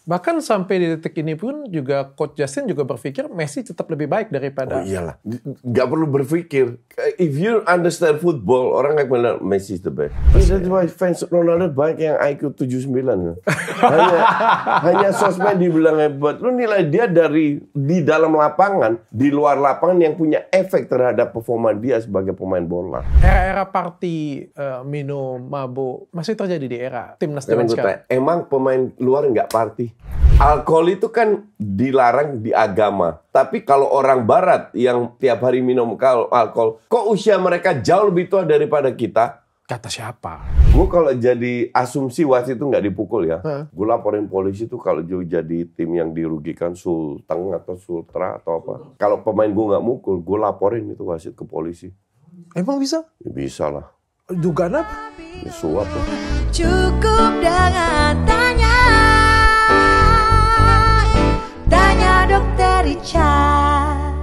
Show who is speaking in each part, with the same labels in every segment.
Speaker 1: Bahkan sampai di detik ini pun juga Coach Justin juga berpikir Messi tetap lebih baik daripada...
Speaker 2: Oh iyalah, nggak perlu berpikir. If you understand football, orang akan bilang Messi is the best. That's why fans Ronaldo banyak yang IQ 79. hanya sosmed dibilang hebat. Lu nilai dia dari di dalam lapangan, di luar lapangan yang punya efek terhadap performa dia sebagai pemain bola.
Speaker 1: Era-era party, minum, mabuk, masih terjadi di era timnas zaman sekarang.
Speaker 2: Emang pemain luar nggak party? Alkohol itu kan dilarang di agama. Tapi kalau orang barat yang tiap hari minum alkohol, kok usia mereka jauh lebih tua daripada kita?
Speaker 1: Kata siapa?
Speaker 2: Gue kalau jadi asumsi wasit itu nggak dipukul ya. Gue laporin polisi tuh kalau jadi tim yang dirugikan Sulteng atau Sultra atau apa. Kalau pemain gue nggak mukul, gue laporin itu wasit ke polisi.
Speaker 1: Emang bisa?
Speaker 2: Ya, bisa lah.
Speaker 1: Dugaan apa?
Speaker 2: Ya, suap lah.
Speaker 3: Cukup dengan tanya Dr. Richard.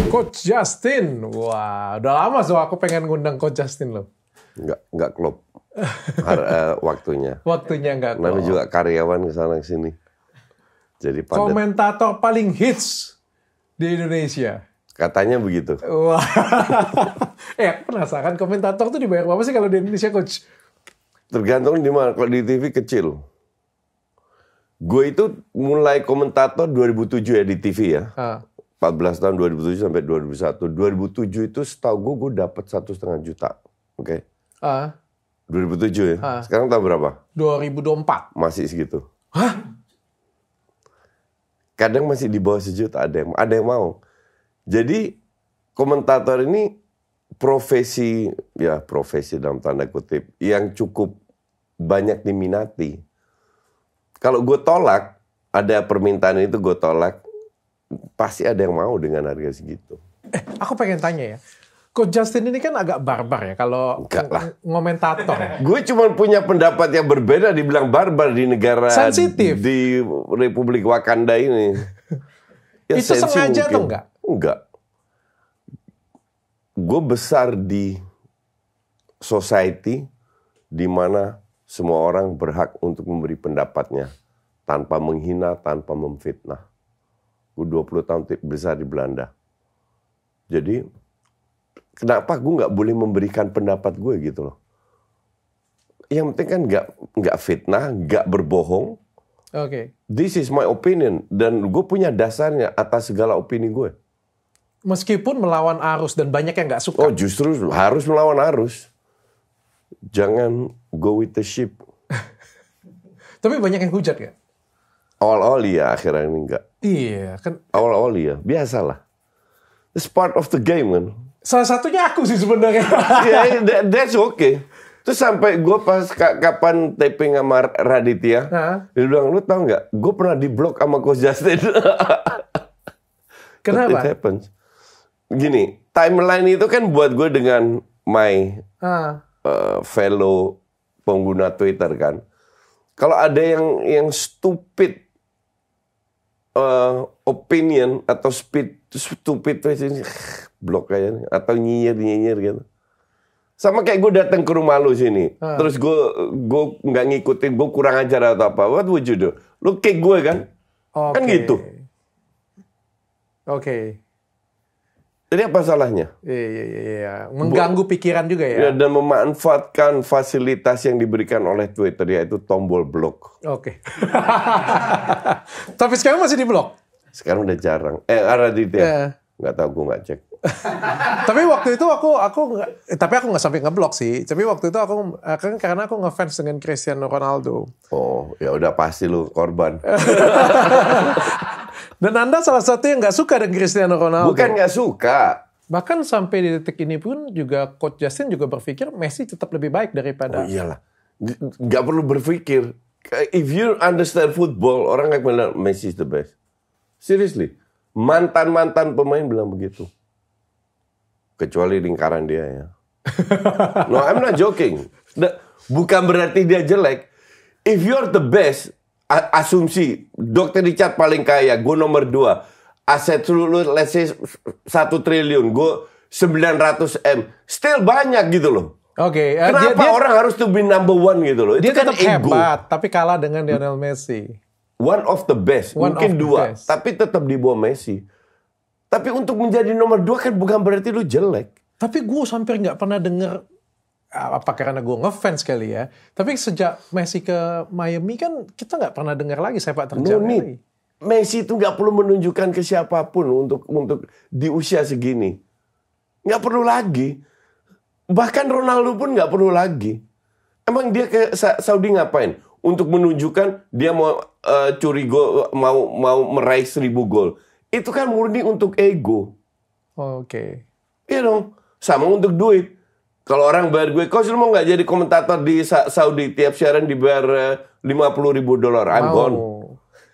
Speaker 1: Coach Justin, wah, udah lama aku pengen ngundang Coach Justin loh.
Speaker 2: Nggak klop. Waktunya.
Speaker 1: Waktunya nggak klop.
Speaker 2: Namanya juga karyawan kesana kesini. Jadi padat.
Speaker 1: Komentator paling hits di Indonesia.
Speaker 2: Katanya begitu.
Speaker 1: Wah, aku penasaran komentator tuh dibayar berapa sih kalau di Indonesia, Coach?
Speaker 2: Tergantung di mana. Kalau di TV kecil. Gue itu mulai komentator 2007 ya di TV ya. 14 tahun 2007 sampai 2001. 2007 itu setahu gue dapat 1,5 juta. Oke. 2007 ya. Sekarang tahun berapa?
Speaker 1: 2024.
Speaker 2: Masih segitu.
Speaker 1: Hah?
Speaker 2: Kadang masih di bawah sejuta. Ada yang mau. Jadi komentator ini profesi dalam tanda kutip yang cukup banyak diminati. Kalau gue tolak, ada permintaan itu gue tolak, pasti ada yang mau dengan harga segitu.
Speaker 1: Aku pengen tanya ya, Coach Justin ini kan agak barbar ya kalau ngomentator. Ya?
Speaker 2: Gue cuma punya pendapat yang berbeda, dibilang barbar di negara
Speaker 1: sensitif
Speaker 2: di Republik Wakanda ini.
Speaker 1: Ya, itu sengaja atau enggak?
Speaker 2: Enggak. Gue besar di society di mana semua orang berhak untuk memberi pendapatnya tanpa menghina, tanpa memfitnah. Gue 20 tahun besar di Belanda. Jadi, kenapa gue nggak boleh memberikan pendapat gue gitu loh? Yang penting kan nggak fitnah, nggak berbohong.
Speaker 1: Oke.
Speaker 2: This is my opinion. Dan gue punya dasarnya atas segala opini gue.
Speaker 1: Meskipun melawan arus dan banyak yang nggak suka.
Speaker 2: Oh justru harus melawan arus. Jangan go with the ship.
Speaker 1: Tapi banyak yang hujat ya?
Speaker 2: Awal-awal ya, akhirnya ini enggak.
Speaker 1: Iya. Kan.
Speaker 2: Awal-awal ya, biasalah. It's part of the game kan.
Speaker 1: Salah satunya aku sih sebenarnya.
Speaker 2: Yeah, that's okay. Terus sampai gue pas kapan taping sama Raditya, dia bilang, lu tau nggak? Gue pernah di-block sama Coach Justin.
Speaker 1: Kenapa?
Speaker 2: It happens. Gini, timeline itu kan buat gue dengan my fellow pengguna Twitter kan. Kalau ada yang stupid opinion atau stupid blok kayaknya atau nyinyir gitu. Sama kayak gue datang ke rumah lu sini, terus gue nggak ngikutin, gue kurang ajar atau apa. What would you do? Lu kick gue kan?
Speaker 1: Okay.
Speaker 2: Kan gitu.
Speaker 1: Oke.
Speaker 2: Jadi apa salahnya?
Speaker 1: Iya. Mengganggu pikiran juga ya?
Speaker 2: Dan memanfaatkan fasilitas yang diberikan oleh Twitter, yaitu tombol blok.
Speaker 1: Oke. Tapi sekarang masih di blok?
Speaker 2: Sekarang udah jarang. Raditya. Nggak tahu, gue nggak cek.
Speaker 1: Tapi waktu itu aku nggak sampai ngeblok sih. Tapi waktu itu aku karena aku ngefans dengan Cristiano Ronaldo.
Speaker 2: Oh, ya udah pasti lu korban.
Speaker 1: Dan Anda salah satu yang nggak suka dengan Cristiano Ronaldo.
Speaker 2: Bukan nggak suka.
Speaker 1: Bahkan sampai di detik ini pun juga Coach Justin juga berpikir Messi tetap lebih baik daripada.
Speaker 2: Oh iyalah, nggak perlu berpikir. If you understand football, orang akan bilang Messi is the best. Seriously, mantan pemain bilang begitu. Kecuali lingkaran dia ya. No, I'm not joking. Bukan berarti dia jelek. If you're the best, asumsi Dr. Richard paling kaya, gue nomor 2, aset seluruh let's say 1 triliun, gue 900 M, still banyak gitu loh.
Speaker 1: Oke,
Speaker 2: Kenapa orang harus to be number one gitu loh? Itu
Speaker 1: dia
Speaker 2: kan
Speaker 1: tetap
Speaker 2: ego.
Speaker 1: hebat, tapi kalah dengan Lionel Messi.
Speaker 2: One of the best,
Speaker 1: One
Speaker 2: mungkin
Speaker 1: of the
Speaker 2: dua,
Speaker 1: best.
Speaker 2: tapi tetap di bawah Messi. Tapi untuk menjadi nomor 2 kan bukan berarti lu jelek.
Speaker 1: Tapi gue hampir nggak pernah denger, apa karena gue ngefans kali ya. Tapi sejak Messi ke Miami kan kita nggak pernah dengar lagi sepak terjangnya
Speaker 2: No need.
Speaker 1: lagi.
Speaker 2: Messi itu nggak perlu menunjukkan ke siapapun untuk di usia segini. Nggak perlu lagi. Bahkan Ronaldo pun nggak perlu lagi. Emang dia ke Saudi ngapain? Untuk menunjukkan dia mau curi gol, mau meraih 1000 gol. Itu kan murni untuk ego.
Speaker 1: Oke.
Speaker 2: Iya dong. Sama untuk duit. Kalau orang bayar gue, coach lu mau nggak jadi komentator di Saudi, tiap siaran dibayar $50.000.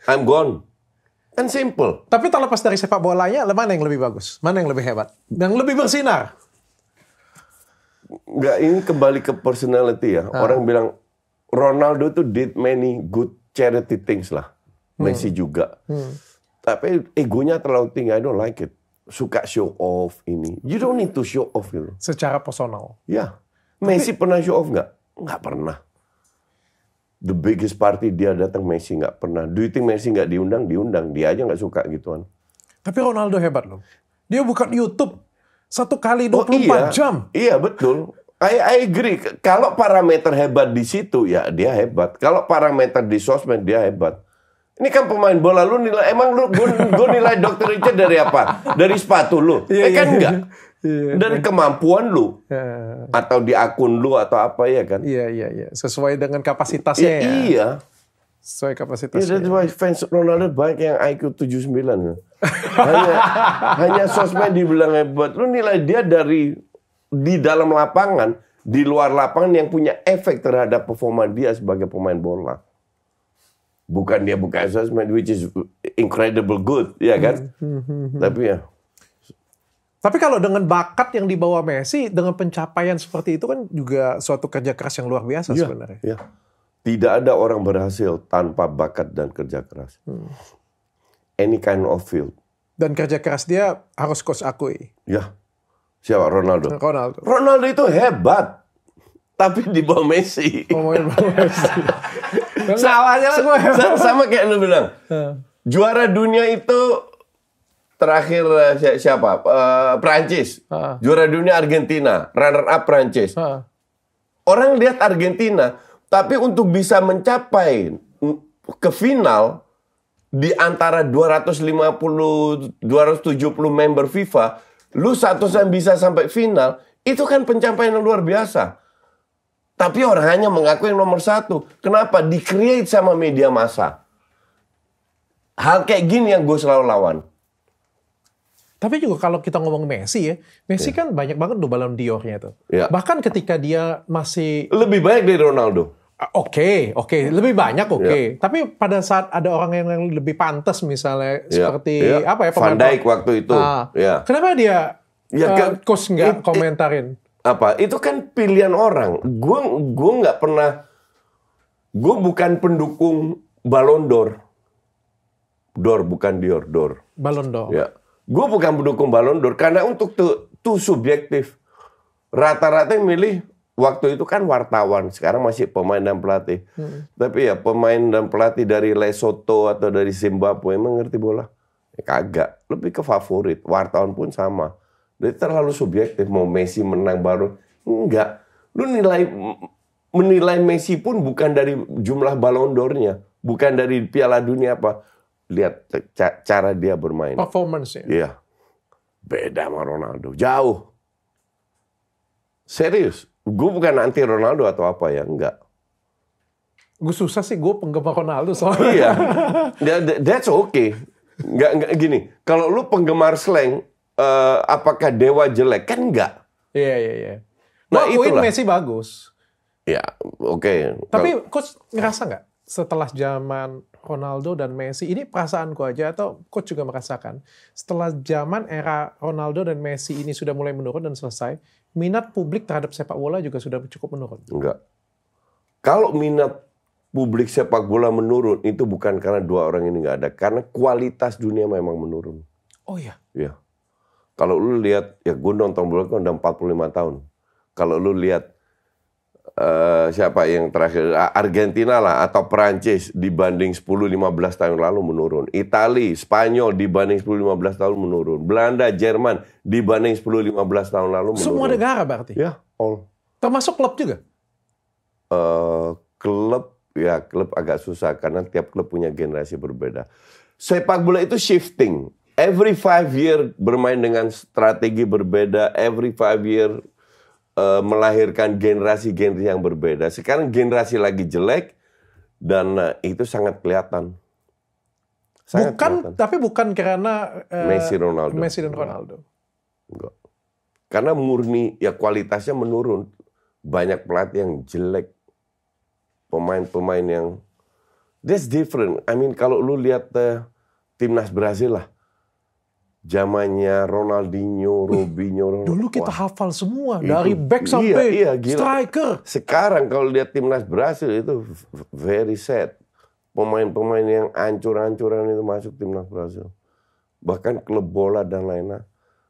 Speaker 2: I'm gone. Kan simple.
Speaker 1: Tapi terlepas dari sepak bolanya, mana yang lebih bagus? Mana yang lebih hebat? Yang lebih bersinar?
Speaker 2: Nggak, ini kembali ke personality ya. Orang bilang Ronaldo tuh did many good charity things lah. Messi juga. Tapi egonya terlalu tinggi. I don't like it. Suka show off ini. You don't need to show off gitu.
Speaker 1: Secara personal.
Speaker 2: Ya. Messi pernah show off nggak? Nggak pernah. The biggest party dia datang, Messi nggak pernah. Do you think Messi nggak diundang? Diundang. Dia aja nggak suka gituan.
Speaker 1: Tapi Ronaldo hebat loh. Dia bukan YouTube. 1 kali 24 jam.
Speaker 2: Iya, betul. I agree. Kalau parameter hebat di situ, ya dia hebat. Kalau parameter di sosmed, dia hebat. Ini kan pemain bola, lu nilai, emang gue nilai Dr. Richard dari apa? Dari sepatu lu? Kan enggak. Dari kemampuan lu. Atau di akun lu, atau apa ya kan?
Speaker 1: Iya. Sesuai dengan kapasitasnya ya.
Speaker 2: Iya.
Speaker 1: Sesuai kapasitasnya.
Speaker 2: That's why fans Ronaldo banyak yang IQ 79. hanya sosmed dibilang hebat. Lu nilai dia dari di dalam lapangan, di luar lapangan yang punya efek terhadap performa dia sebagai pemain bola. Bukan dia buka sosmed, which is incredible good, ya kan?
Speaker 1: Tapi kalau dengan bakat yang dibawa Messi, dengan pencapaian seperti itu kan juga suatu kerja keras yang luar biasa sebenarnya.
Speaker 2: Ya. Tidak ada orang berhasil tanpa bakat dan kerja keras. Any kind of field.
Speaker 1: Dan kerja keras dia harus coach akui.
Speaker 2: Ya. Siapa? Ronaldo.
Speaker 1: Ronaldo
Speaker 2: itu hebat. Tapi di bawah Messi. Sama kayak lu bilang. Juara dunia itu terakhir siapa? Prancis. Juara dunia Argentina. Runner up Prancis. Orang lihat Argentina. Tapi untuk bisa mencapai ke final di antara 250, 270 member FIFA, lu satu-satunya bisa sampai final, itu kan pencapaian yang luar biasa. Tapi orang hanya mengaku yang nomor 1. Kenapa? Di-create sama media massa. Hal kayak gini yang gue selalu lawan.
Speaker 1: Tapi juga kalau kita ngomong Messi ya, Messi kan banyak banget tuh Ballon d'Or-nya tuh. Bahkan ketika dia masih...
Speaker 2: Lebih banyak dari Ronaldo.
Speaker 1: Oke. Lebih banyak Tapi pada saat ada orang yang lebih pantas misalnya, seperti apa ya?
Speaker 2: Van Dijk waktu itu.
Speaker 1: Kenapa dia coach nggak komentarin?
Speaker 2: Apa? Itu kan pilihan orang. Gue nggak pernah... Gue bukan pendukung Ballon d'Or. D'Or, bukan Dior, d'Or.
Speaker 1: Ballon d'Or.
Speaker 2: Ya. Gue bukan pendukung Ballon d'Or karena untuk tuh subjektif. Rata-rata yang milih waktu itu kan wartawan, sekarang masih pemain dan pelatih. Tapi ya pemain dan pelatih dari Lesotho atau dari Zimbabwe emang ngerti bola? Ya, kagak, lebih ke favorit. Wartawan pun sama. Jadi terlalu subjektif mau Messi menang Ballon. Enggak. Lu menilai Messi pun bukan dari jumlah Ballon d'Or-nya, bukan dari Piala Dunia apa. Lihat cara dia bermain.
Speaker 1: Performance-nya.
Speaker 2: Iya. Beda sama Ronaldo. Jauh. Serius. Gue bukan anti Ronaldo atau apa ya. Enggak.
Speaker 1: Gue susah sih. Gue penggemar Ronaldo soalnya.
Speaker 2: Iya. That's okay. Enggak gini. Kalau lu penggemar slang, apakah dewa jelek? Kan enggak.
Speaker 1: Iya.
Speaker 2: Nah,
Speaker 1: akuin
Speaker 2: itulah.
Speaker 1: Messi bagus.
Speaker 2: Ya, oke.
Speaker 1: Tapi coach ngerasa nggak? Setelah zaman Ronaldo dan Messi, ini perasaanku aja atau coach juga merasakan, setelah zaman era Ronaldo dan Messi ini sudah mulai menurun dan selesai, minat publik terhadap sepak bola juga sudah cukup menurun?
Speaker 2: Enggak. Kalau minat publik sepak bola menurun, itu bukan karena dua orang ini nggak ada, karena kualitas dunia memang menurun.
Speaker 1: Oh iya?
Speaker 2: Iya. Kalau lu lihat, ya gue nonton bola kan udah 45 tahun. Kalau lu lihat siapa yang terakhir? Argentina lah atau Prancis dibanding 10-15 tahun lalu menurun. Itali, Spanyol dibanding 10-15 tahun menurun. Belanda, Jerman dibanding 10-15 tahun lalu menurun.
Speaker 1: Semua negara berarti?
Speaker 2: Ya, all.
Speaker 1: Termasuk klub juga?
Speaker 2: Klub agak susah karena tiap klub punya generasi berbeda. Sepak bola itu shifting. Every 5 year bermain dengan strategi berbeda. Every 5 year melahirkan generasi-generasi yang berbeda. Sekarang generasi lagi jelek dan itu sangat kelihatan.
Speaker 1: Tapi bukan karena
Speaker 2: Messi
Speaker 1: dan Ronaldo.
Speaker 2: Enggak. Karena murni ya kualitasnya menurun. Banyak pelatih yang jelek. Pemain-pemain yang that's different. I mean kalau lu lihat timnas Brazil lah. Zamannya Ronaldinho, Robinho.
Speaker 1: Dulu kita hafal semua dari back sampai striker.
Speaker 2: Sekarang kalau lihat timnas Brasil itu very sad. Pemain-pemain yang ancur-ancuran itu masuk timnas Brasil. Bahkan klub bola dan lainnya.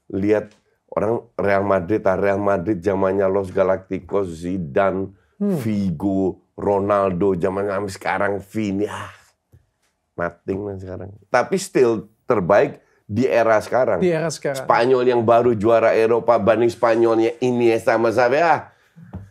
Speaker 2: Lihat orang Real Madrid zamannya Los Galacticos, Zidane, Figo, Ronaldo, zamannya sekarang Vini. Nothing lah sekarang. Tapi still terbaik di era sekarang. Spanyol yang baru juara Eropa banding Spanyolnya Iniesta sama Xavi.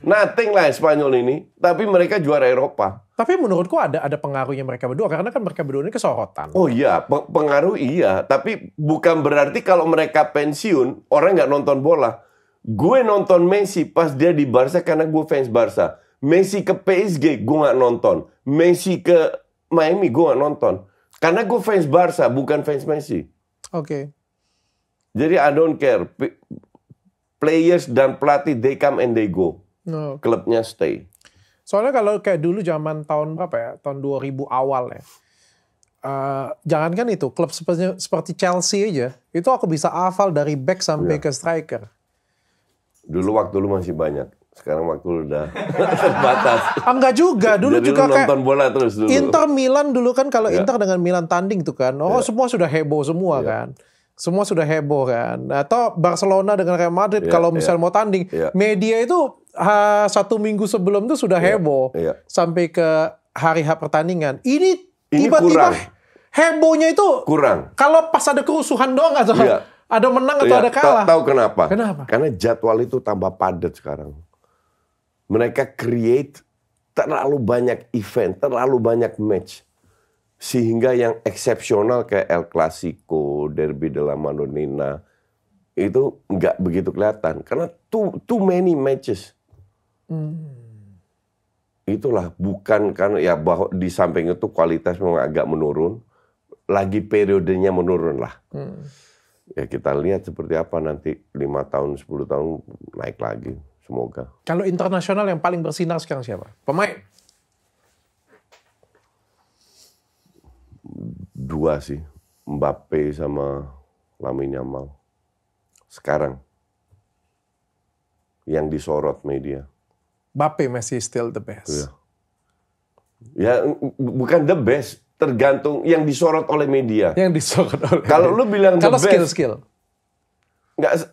Speaker 2: Nothing lah Spanyol ini. Tapi mereka juara Eropa.
Speaker 1: Tapi menurutku ada pengaruhnya mereka berdua. Karena kan mereka berdua ini kesorotan.
Speaker 2: Oh iya, pengaruh iya. Tapi bukan berarti kalau mereka pensiun, orang nggak nonton bola. Gue nonton Messi pas dia di Barca karena gue fans Barca. Messi ke PSG, gue nggak nonton. Messi ke Miami, gue nggak nonton. Karena gue fans Barca, bukan fans Messi.
Speaker 1: Oke.
Speaker 2: Jadi I don't care. Players dan pelatih they come and they go.
Speaker 1: No.
Speaker 2: Klubnya stay.
Speaker 1: Soalnya kalau kayak dulu zaman tahun berapa ya? Tahun 2000 awal ya. Jangankan itu, klub seperti Chelsea aja, itu aku bisa hafal dari back sampai ke striker.
Speaker 2: Dulu waktu lu masih banyak. Sekarang waktu lu udah terbatas.
Speaker 1: Enggak juga, dulu
Speaker 2: jadi
Speaker 1: juga
Speaker 2: lu nonton bola terus dulu.
Speaker 1: Inter Milan dulu kan kalau Inter dengan Milan tanding tuh kan, semua sudah heboh semua kan. Semua sudah heboh kan. Atau Barcelona dengan Real Madrid kalau misalnya mau tanding, media itu 1 minggu sebelum itu sudah heboh sampai ke hari H pertandingan. Ini tiba-tiba hebohnya itu
Speaker 2: kurang.
Speaker 1: Kalau pas ada kerusuhan doang atau ada menang atau ada kalah.
Speaker 2: Tahu kenapa?
Speaker 1: Kenapa?
Speaker 2: Karena jadwal itu tambah padat sekarang. Mereka create terlalu banyak event, terlalu banyak match. Sehingga yang eksepsional kayak El Clasico, Derby de la Madonnina, itu nggak begitu kelihatan. Karena too many matches. Itulah, bukan karena ya bahwa di samping itu kualitas memang agak menurun. Lagi periodenya menurun lah. Ya kita lihat seperti apa nanti 5 tahun, 10 tahun naik lagi. Semoga.
Speaker 1: Kalau internasional yang paling bersinar sekarang siapa? Pemain?
Speaker 2: 2 sih. Mbappe sama Lamine Yamal. Sekarang. Yang disorot media.
Speaker 1: Mbappe masih still the best.
Speaker 2: Ya bukan the best. Tergantung yang disorot oleh media.
Speaker 1: Yang disorot oleh
Speaker 2: Kalau lu bilang the best.
Speaker 1: Kalau skill.
Speaker 2: Nggak,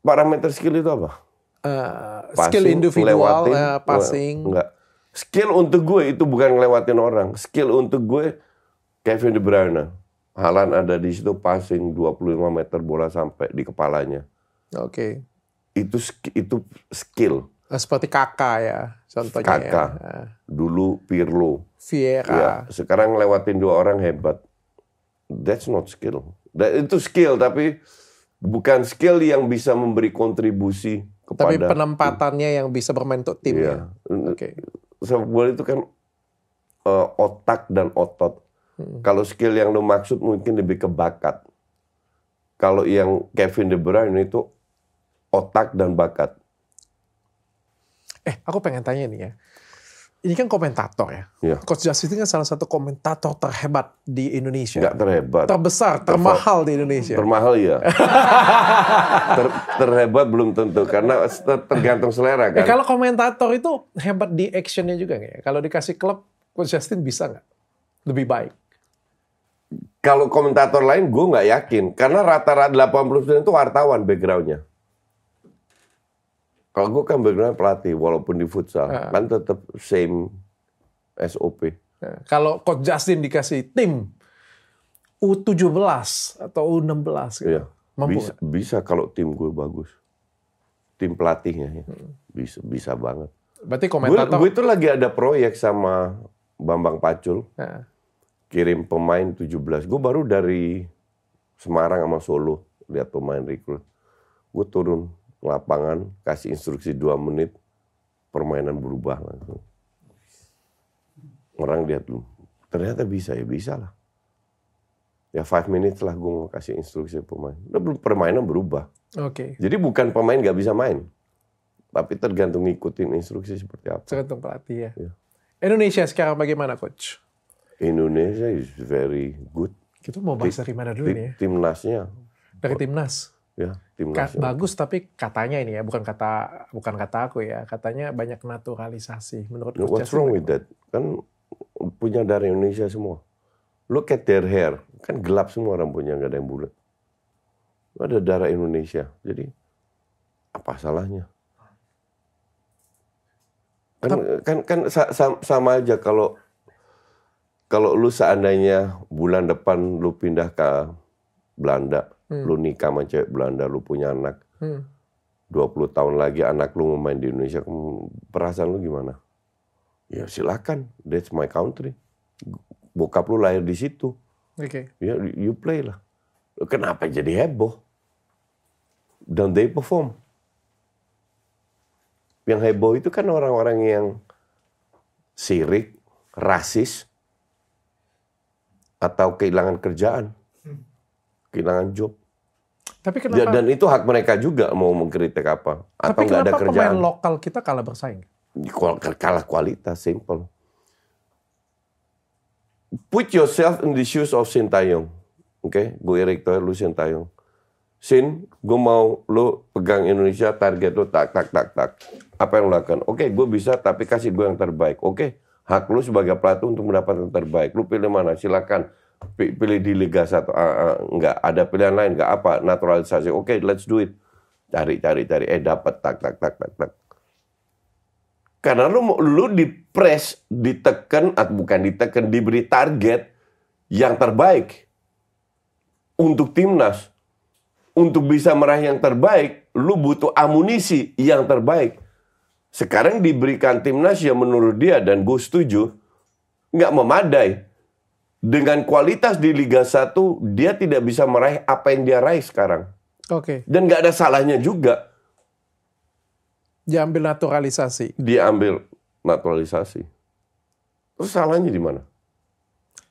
Speaker 2: parameter skill itu apa?
Speaker 1: Skill individual, passing.
Speaker 2: Enggak. Skill untuk gue itu bukan ngelewatin orang. Skill untuk gue Kevin De Bruyne. Haaland ada di situ passing 25 meter bola sampai di kepalanya.
Speaker 1: Oke.
Speaker 2: Itu skill.
Speaker 1: Seperti Kakak ya, contohnya.
Speaker 2: Kakak.
Speaker 1: Ya.
Speaker 2: Dulu Pirlo.
Speaker 1: Vieira.
Speaker 2: Ya, sekarang ngelewatin 2 orang hebat. That's not skill. Itu skill tapi bukan skill yang bisa memberi kontribusi kepada.
Speaker 1: Tapi penempatannya yang bisa bermain untuk tim ya.
Speaker 2: Oke. Sepak bola itu kan otak dan otot. Kalau skill yang lo maksud mungkin lebih ke bakat. Kalau yang Kevin De Bruyne itu otak dan bakat.
Speaker 1: Aku pengen tanya nih ya. Ini kan komentator ya. Coach Justin kan salah satu komentator terhebat di Indonesia.
Speaker 2: Nggak terhebat.
Speaker 1: Terbesar, termahal di Indonesia.
Speaker 2: Termahal ya. Terhebat belum tentu. Karena tergantung selera kan.
Speaker 1: Kalau komentator itu hebat di actionnya juga nggak ya? Kalau dikasih klub, Coach Justin bisa nggak? Lebih baik.
Speaker 2: Kalau komentator lain gue nggak yakin. Karena rata-rata 80% itu wartawan backgroundnya. Kalau gue kan background pelatih, walaupun di futsal, kan tetap same SOP.
Speaker 1: Kalau Coach Justin dikasih tim U17 atau U16 gitu.
Speaker 2: Iya.
Speaker 1: Mampu
Speaker 2: Bisa kalau tim gue bagus. Tim pelatihnya ya. Bisa banget.
Speaker 1: Berarti komentator
Speaker 2: Gue itu lagi ada proyek sama Bambang Pacul.
Speaker 1: Nah,
Speaker 2: Kirim pemain 17. Gue baru dari Semarang sama Solo lihat pemain rekrut. Gue turun lapangan, kasih instruksi 2 menit, permainan berubah langsung. Orang lihat lu, ternyata bisa lah. Ya 5 minutes lah gue mau kasih instruksi pemain. Udah permainan berubah.
Speaker 1: Oke.
Speaker 2: Jadi bukan pemain nggak bisa main, tapi tergantung ngikutin instruksi seperti apa.
Speaker 1: Tergantung pelatih ya.
Speaker 2: Ya.
Speaker 1: Indonesia sekarang bagaimana, Coach?
Speaker 2: Indonesia is very good.
Speaker 1: Kita mau bahas dari mana dulu nih ya?
Speaker 2: Timnasnya,
Speaker 1: Dari timnas.
Speaker 2: ya timnasnya.
Speaker 1: Bagus, tapi katanya ini ya, bukan kata aku ya. Katanya banyak naturalisasi. Menurut
Speaker 2: No,
Speaker 1: Coach
Speaker 2: what's
Speaker 1: Justin
Speaker 2: wrong with that? Kan punya darah Indonesia semua. Look at their hair, kan gelap semua rambutnya, nggak ada yang bulat. Ada darah Indonesia, jadi apa salahnya? Kan sama aja kalau lu seandainya bulan depan lu pindah ke Belanda, lu nikah sama cewek Belanda, lu punya anak, 20 tahun lagi anak lu mau main di Indonesia, perasaan lu gimana? Ya silakan, that's my country. Bokap lu lahir di situ,
Speaker 1: Oke.
Speaker 2: ya you play lah. Kenapa jadi heboh? Don't they perform? Yang heboh itu kan orang-orang yang sirik, rasis, atau kehilangan kerjaan, kehilangan job.
Speaker 1: Tapi kenapa?
Speaker 2: Dan itu hak mereka juga mau mengkritik apa, atau
Speaker 1: Tapi
Speaker 2: nggak ada
Speaker 1: kenapa
Speaker 2: kerjaan.
Speaker 1: pemain lokal kita kalah bersaing?
Speaker 2: Kalah kualitas, simple. Put yourself in the shoes of Sintayong. Oke, gue Erik Thohir, lu Sintayong. Sin, gue mau lu pegang Indonesia, target lu tak. Apa yang lu lakukan? Oke, gue bisa, tapi kasih gue yang terbaik. Oke, hak lu sebagai pelatih untuk mendapatkan yang terbaik. Lu pilih mana? Silakan. Pilih di Liga 1. Enggak, ada pilihan lain. Enggak apa, naturalisasi. Oke, let's do it. Cari. Dapat, tak. Karena lu di-press, ditekan, atau bukan ditekan, diberi target yang terbaik untuk timnas. Untuk bisa meraih yang terbaik, lu butuh amunisi yang terbaik. Sekarang diberikan timnas yang menurut dia, dan gue setuju, nggak memadai. Dengan kualitas di Liga 1, dia tidak bisa meraih apa yang dia raih sekarang.
Speaker 1: Oke.
Speaker 2: Dan nggak ada salahnya juga.
Speaker 1: Diambil naturalisasi.
Speaker 2: Terus salahnya di mana?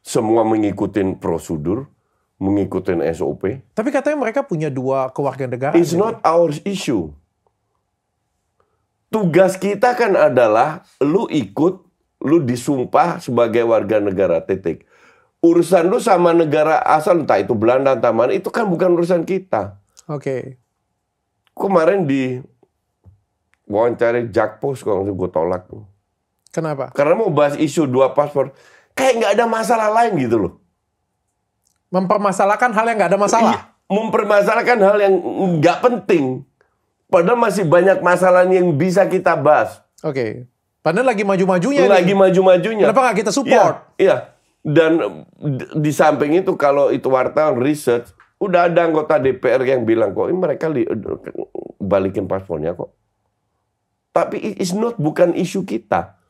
Speaker 2: Semua mengikuti prosedur, mengikuti SOP.
Speaker 1: Tapi katanya mereka punya 2 kewarganegaraan.
Speaker 2: It's not our issue. Tugas kita kan adalah lu disumpah sebagai warga negara, titik. Urusan lu sama negara asal, entah itu Belanda, entah mana, itu kan bukan urusan kita.
Speaker 1: Oke.
Speaker 2: Kemarin di wawancara Jakpos, kalau gue tolak.
Speaker 1: Kenapa?
Speaker 2: Karena mau bahas isu 2 paspor, kayak nggak ada masalah lain gitu loh.
Speaker 1: Mempermasalahkan hal yang nggak ada masalah.
Speaker 2: Iya, mempermasalahkan hal yang nggak penting. Padahal masih banyak masalah yang bisa kita bahas.
Speaker 1: Oke. Padahal lagi maju-majunya.
Speaker 2: Lagi maju-majunya.
Speaker 1: Kenapa nggak kita support?
Speaker 2: Iya. Dan di samping itu, kalau itu wartawan research, udah ada anggota DPR yang bilang kok, ini mereka balikin paspornya kok. Tapi bukan isu kita.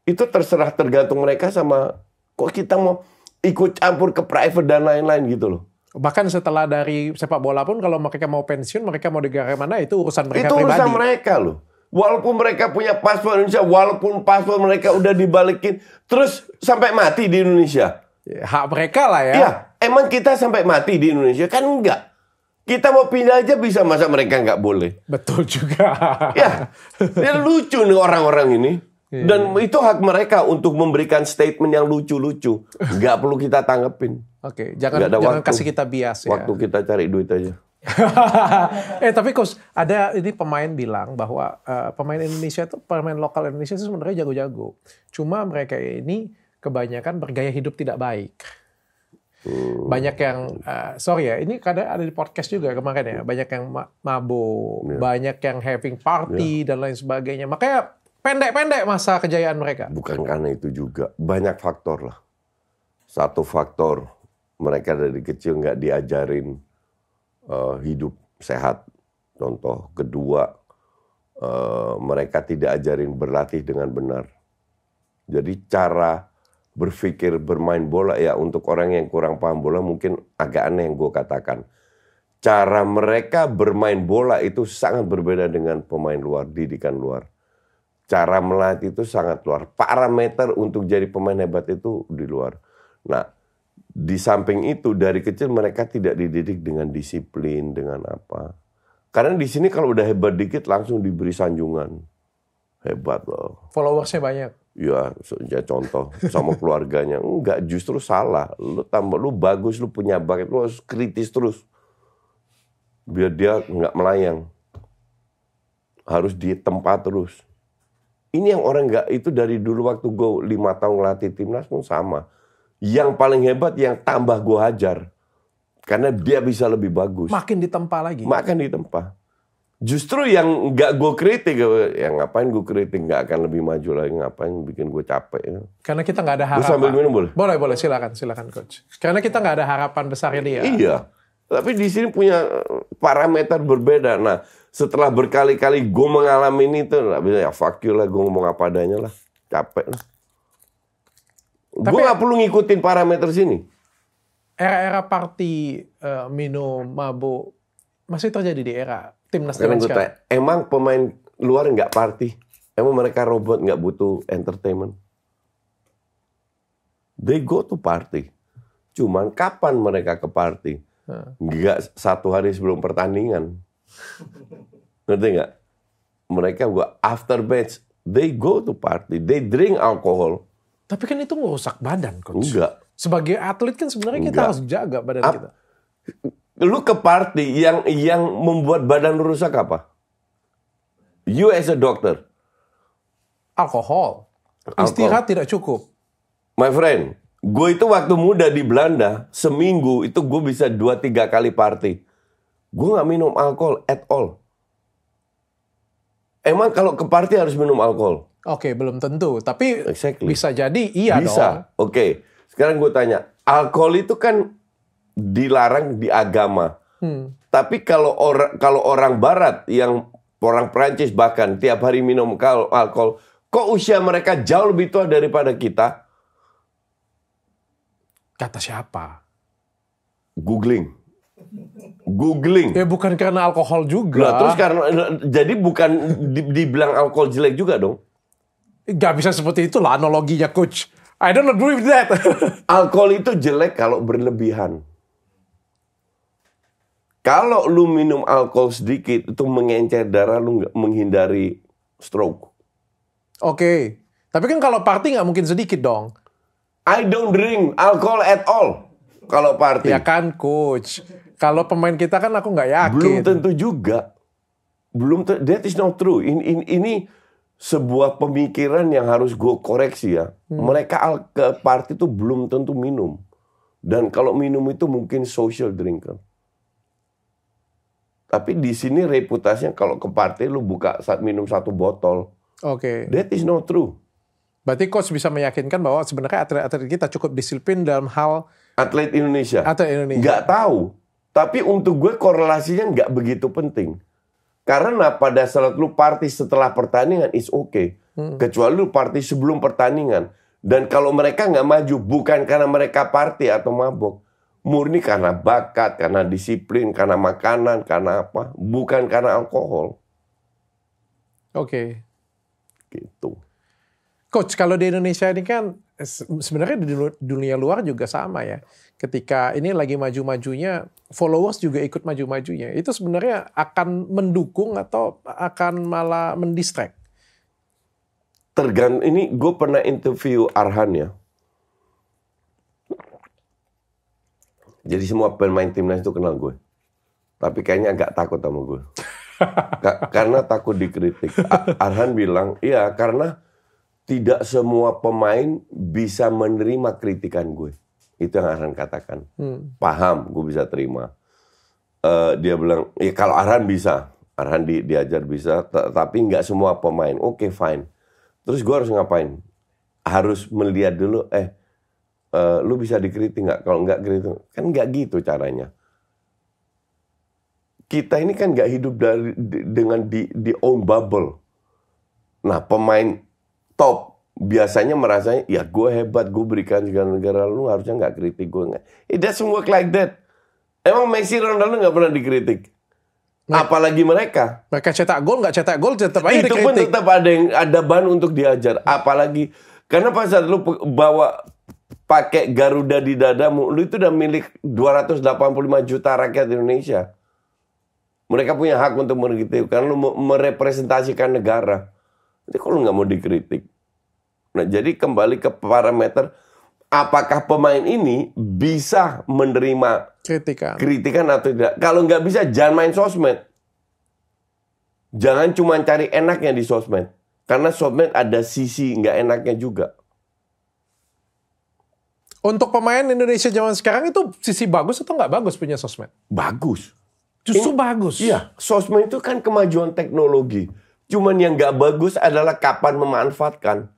Speaker 2: Itu tergantung mereka sama, kok kita mau ikut campur ke private dan lain-lain gitu loh.
Speaker 1: Bahkan setelah dari sepak bola pun, kalau mereka mau pensiun, mereka mau di negara mana, itu urusan mereka
Speaker 2: itu
Speaker 1: pribadi.
Speaker 2: Itu urusan mereka loh. Walaupun mereka punya paspor Indonesia, walaupun paspor mereka udah dibalikin, terus sampai mati di Indonesia.
Speaker 1: Ya, hak mereka lah ya.
Speaker 2: Iya, emang kita sampai mati di Indonesia? Kan enggak. Kita mau pindah aja bisa, masa mereka nggak boleh?
Speaker 1: Betul juga.
Speaker 2: Ya lucu nih orang-orang ini. Dan itu hak mereka untuk memberikan statement yang lucu-lucu. Nggak perlu kita tanggepin.
Speaker 1: Oke, jangan kasih kita bias ya.
Speaker 2: Waktu kita cari duit aja.
Speaker 1: Tapi Coach, ada ini pemain bilang bahwa pemain Indonesia itu, pemain lokal Indonesia itu sebenarnya jago-jago. Cuma mereka ini kebanyakan bergaya hidup tidak baik. Banyak yang, sorry ya, ini kadang ada di podcast juga kemarin ya, banyak yang mabuk, banyak yang having party dan lain sebagainya. Makanya pendek-pendek masa kejayaan mereka.
Speaker 2: Bukan karena itu juga, banyak faktor lah. Satu faktor, mereka dari kecil nggak diajarin hidup sehat. Contoh. Kedua, mereka tidak ajarin berlatih dengan benar. Jadi cara berpikir bermain bola ya untuk orang yang kurang paham bola mungkin agak aneh yang gue katakan. Cara mereka bermain bola itu sangat berbeda dengan pemain luar, didikan luar. Cara melatih itu sangat luar. Parameter untuk jadi pemain hebat itu di luar. Nah, di samping itu dari kecil mereka tidak dididik dengan disiplin, dengan apa. Karena di sini kalau udah hebat dikit langsung diberi sanjungan. Hebat loh.
Speaker 1: Followersnya banyak.
Speaker 2: Ya contoh sama keluarganya. Enggak, justru salah. Lu bagus, lu punya bakat, lu harus kritis terus. Biar dia nggak melayang. Harus ditempa terus. Ini yang orang nggak, itu dari dulu waktu gue 5 tahun ngelatih timnas pun sama. Yang paling hebat yang tambah gue hajar. Karena dia bisa lebih bagus.
Speaker 1: Makin ditempa lagi.
Speaker 2: Makin ditempa. Justru yang nggak gue kritik, yang ngapain gue kritik, nggak akan lebih maju lagi, ngapain bikin gue capek.
Speaker 1: Karena kita nggak ada harapan.
Speaker 2: Gue sambil minum boleh?
Speaker 1: Boleh, silakan Coach. Karena kita nggak ada harapan besarnya dia.
Speaker 2: Iya, tapi di sini punya parameter berbeda. Nah, setelah berkali-kali gue mengalami ini tuh, nggak bisa ya fuck you lah, gue ngomong apa adanya lah, capek lah. Gue nggak perlu ngikutin parameter sini.
Speaker 1: Era-era party, minum, mabuk, masih terjadi di era timnas
Speaker 2: Sekarang gue
Speaker 1: sekarang.
Speaker 2: tanya, emang pemain luar nggak party? Emang mereka robot nggak butuh entertainment? They go to party. Cuman kapan mereka ke party? Nggak 1 hari sebelum pertandingan. Ngerti nggak? Mereka after match, they go to party, they drink alcohol.
Speaker 1: Tapi kan itu ngerusak badan, Coach.
Speaker 2: Enggak.
Speaker 1: Sebagai atlet kan sebenarnya kita harus jaga badan kita.
Speaker 2: Lu ke party yang membuat badan lu rusak apa? You as a doctor.
Speaker 1: Alkohol. Istirahat tidak cukup.
Speaker 2: My friend, gue itu waktu muda di Belanda, seminggu itu gue bisa 2-3 kali party. Gue gak minum alkohol at all. Emang kalau ke party harus minum alkohol?
Speaker 1: Oke, belum tentu. Tapi
Speaker 2: Exactly.
Speaker 1: bisa jadi iya dong.
Speaker 2: Bisa, oke. Sekarang gue tanya, alkohol itu kan dilarang di agama. Tapi kalau orang Barat, yang orang Prancis bahkan tiap hari minum alkohol, kok usia mereka jauh lebih tua daripada kita?
Speaker 1: Kata siapa?
Speaker 2: Googling.
Speaker 1: Ya bukan karena alkohol juga.
Speaker 2: Nah, terus jadi bukan dibilang alkohol jelek juga dong?
Speaker 1: Gak bisa seperti itulah analoginya, Coach. I don't agree with that.
Speaker 2: Alkohol itu jelek kalau berlebihan. Kalau lu minum alkohol sedikit, itu mengencer darah lu, menghindari stroke.
Speaker 1: Oke. Tapi kan kalau party nggak mungkin sedikit dong.
Speaker 2: I don't drink alcohol at all kalau party.
Speaker 1: Ya kan, Coach. Kalau pemain kita kan aku nggak yakin.
Speaker 2: Belum tentu juga. That is not true. Ini sebuah pemikiran yang harus gue koreksi ya. Mereka ke party itu belum tentu minum. Dan kalau minum itu mungkin social drinker. Tapi di sini reputasinya kalau ke party lu minum 1 botol.
Speaker 1: Oke.
Speaker 2: That is not true.
Speaker 1: Berarti Coach bisa meyakinkan bahwa sebenarnya atlet-atlet kita cukup disiplin dalam hal
Speaker 2: Atlet Indonesia. Nggak tahu. Tapi untuk gue korelasinya nggak begitu penting. Karena pada saat lu party setelah pertandingan is okay. Kecuali lu party sebelum pertandingan. Dan kalau mereka nggak maju bukan karena mereka party atau mabok. Murni karena bakat, karena disiplin, karena makanan, karena apa. Bukan karena alkohol.
Speaker 1: Oke.
Speaker 2: Gitu.
Speaker 1: Coach, kalau di Indonesia ini kan sebenarnya di dunia luar juga sama ya. Ketika ini lagi maju-majunya, followers juga ikut maju-majunya. Itu sebenarnya akan mendukung atau akan malah mendistract?
Speaker 2: Tergantung. Ini gue pernah interview Arhan ya. Jadi semua pemain timnas itu kenal gue. Tapi kayaknya agak takut sama gue. Karena takut dikritik. Arhan bilang, iya karena tidak semua pemain bisa menerima kritikan gue. Itu yang Arhan katakan. Paham, gue bisa terima. Dia bilang, ya kalau Arhan bisa. Arhan diajar bisa, tapi nggak semua pemain. Oke, fine. Terus gue harus ngapain? Harus melihat dulu, lu bisa dikritik nggak? Kalau nggak kritik, kan nggak gitu caranya. Kita ini kan nggak hidup dengan di own bubble. Nah, pemain top biasanya merasanya, ya gue hebat, gue berikan segala negara, lu harusnya nggak kritik gue. It doesn't work like that. Emang Messi, Ronaldo nggak pernah dikritik? Apalagi mereka.
Speaker 1: Mereka cetak gol, nggak cetak gol, tetap aja
Speaker 2: Itu pun
Speaker 1: dikritik.
Speaker 2: tetap ada bahan untuk diajar. Apalagi, karena pas saat lu bawa pakai Garuda di dadamu, lu itu udah milik 285 juta rakyat Indonesia. Mereka punya hak untuk mengkritik, karena lu merepresentasikan negara. Jadi kalau nggak mau dikritik. Nah, jadi kembali ke parameter, apakah pemain ini bisa menerima kritikan atau tidak. Kalau nggak bisa, jangan main sosmed. Jangan cuma cari enaknya di sosmed. Karena sosmed ada sisi nggak enaknya juga.
Speaker 1: Untuk pemain Indonesia zaman sekarang itu sisi bagus atau nggak bagus punya sosmed?
Speaker 2: Bagus.
Speaker 1: Justru bagus.
Speaker 2: Iya, sosmed itu kan kemajuan teknologi. Cuman yang nggak bagus adalah kapan memanfaatkan.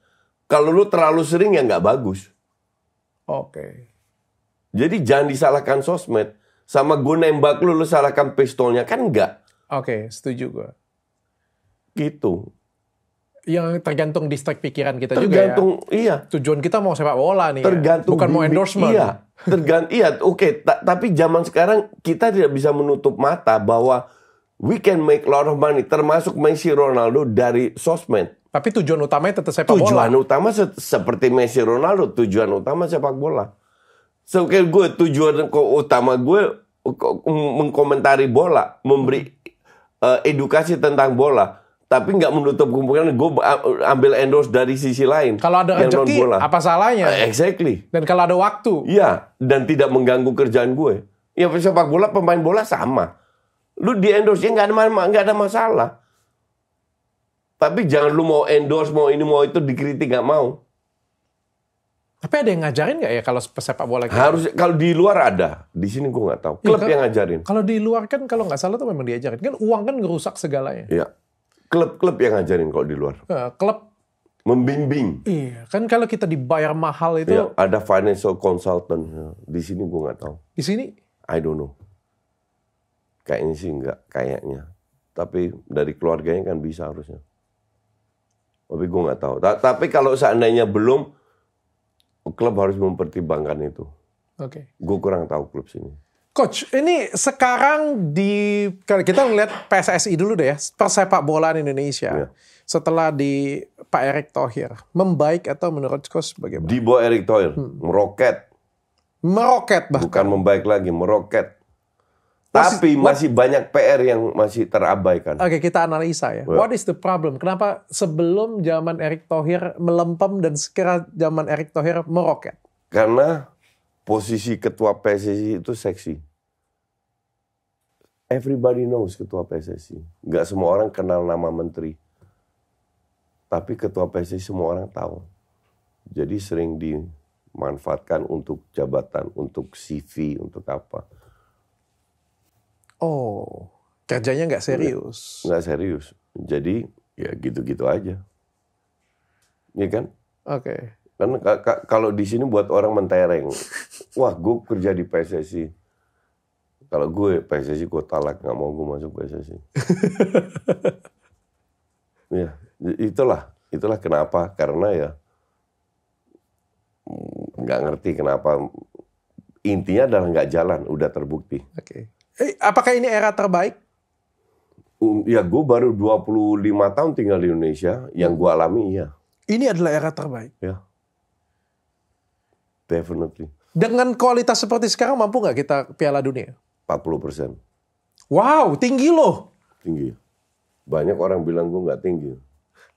Speaker 2: Kalau lu terlalu sering ya nggak bagus.
Speaker 1: Oke.
Speaker 2: Jadi jangan disalahkan sosmed. Sama gue nembak lu salahkan pistolnya. Kan enggak.
Speaker 1: Oke, setuju gue.
Speaker 2: Gitu.
Speaker 1: Yang tergantung distrik pikiran kita
Speaker 2: Tergantung,
Speaker 1: juga ya.
Speaker 2: iya.
Speaker 1: Tujuan kita mau sepak bola nih.
Speaker 2: Tergantung.
Speaker 1: Bukan mau endorsement.
Speaker 2: Iya. Iya, oke. Tapi zaman sekarang kita tidak bisa menutup mata bahwa we can make a lot of money. Termasuk Messi, Ronaldo dari sosmed.
Speaker 1: Tapi tujuan utamanya tetap sepak bola.
Speaker 2: Tujuan utama seperti Messi, Ronaldo. Tujuan utama sepak bola. So, kayak gue, tujuan utama gue mengkomentari bola, memberi edukasi tentang bola, tapi nggak menutup kemungkinan gue ambil endorse dari sisi lain.
Speaker 1: Kalau ada rezeki, apa salahnya?
Speaker 2: Exactly.
Speaker 1: Dan kalau ada waktu.
Speaker 2: Iya, dan tidak mengganggu kerjaan gue. Ya sepak bola, pemain bola sama. Lu di endorse-nya nggak ada masalah. Tapi jangan lu mau endorse, mau ini, mau itu, dikritik nggak mau.
Speaker 1: Tapi ada yang ngajarin nggak ya kalau pesepak bola gitu?
Speaker 2: Harus, kalau di luar ada, di sini gue nggak tahu. Klub yang ngajarin.
Speaker 1: Kalau di luar kan kalau nggak salah tuh memang diajarin. Kan uang kan ngerusak segalanya.
Speaker 2: Iya, klub yang ngajarin kalau di luar.
Speaker 1: Klub
Speaker 2: membimbing.
Speaker 1: Iya, kan kalau kita dibayar mahal itu.
Speaker 2: Ya, ada financial consultant. Di sini gue nggak tahu.
Speaker 1: Di sini?
Speaker 2: I don't know. Kayaknya sih nggak, kayaknya. Tapi dari keluarganya kan bisa harusnya. Tapi gue nggak tahu. Tapi kalau seandainya belum, klub harus mempertimbangkan itu.
Speaker 1: Oke.
Speaker 2: Gue kurang tahu klub sini.
Speaker 1: Coach, ini sekarang kalau kita ngeliat PSSI dulu deh ya, persepak bolaan Indonesia. Setelah di Pak Erick Thohir, membaik atau menurut Coach bagaimana?
Speaker 2: Di bawah Erick Thohir, meroket.
Speaker 1: Meroket bahkan.
Speaker 2: Bukan membaik lagi, meroket. Tapi masih banyak PR yang masih terabaikan.
Speaker 1: Oke, kita analisa ya. What is the problem? Kenapa sebelum zaman Erick Thohir melempem dan sekarang zaman Erick Thohir meroket?
Speaker 2: Karena posisi ketua PSSI itu seksi. Everybody knows ketua PSSI. Nggak semua orang kenal nama menteri. Tapi ketua PSSI semua orang tahu. Jadi sering dimanfaatkan untuk jabatan, untuk CV, untuk apa.
Speaker 1: Oh, kerjanya nggak serius.
Speaker 2: Nggak serius. Jadi ya gitu-gitu aja. Iya kan?
Speaker 1: Oke.
Speaker 2: Kan kalau di sini buat orang mentereng. Wah, gue kerja di PSSI. Kalau gue PSSI gue talak, nggak mau gue masuk PSSI. Ya, itulah kenapa. Karena ya nggak ngerti kenapa. Intinya adalah nggak jalan, udah terbukti.
Speaker 1: Oke. Apakah ini era terbaik?
Speaker 2: Ya, gue baru 25 tahun tinggal di Indonesia. Yang gue alami, iya.
Speaker 1: Ini adalah era terbaik?
Speaker 2: Ya. Definitely.
Speaker 1: Dengan kualitas seperti sekarang, mampu nggak kita Piala Dunia?
Speaker 2: 40%.
Speaker 1: Wow, tinggi loh.
Speaker 2: Tinggi. Banyak orang bilang gue nggak tinggi.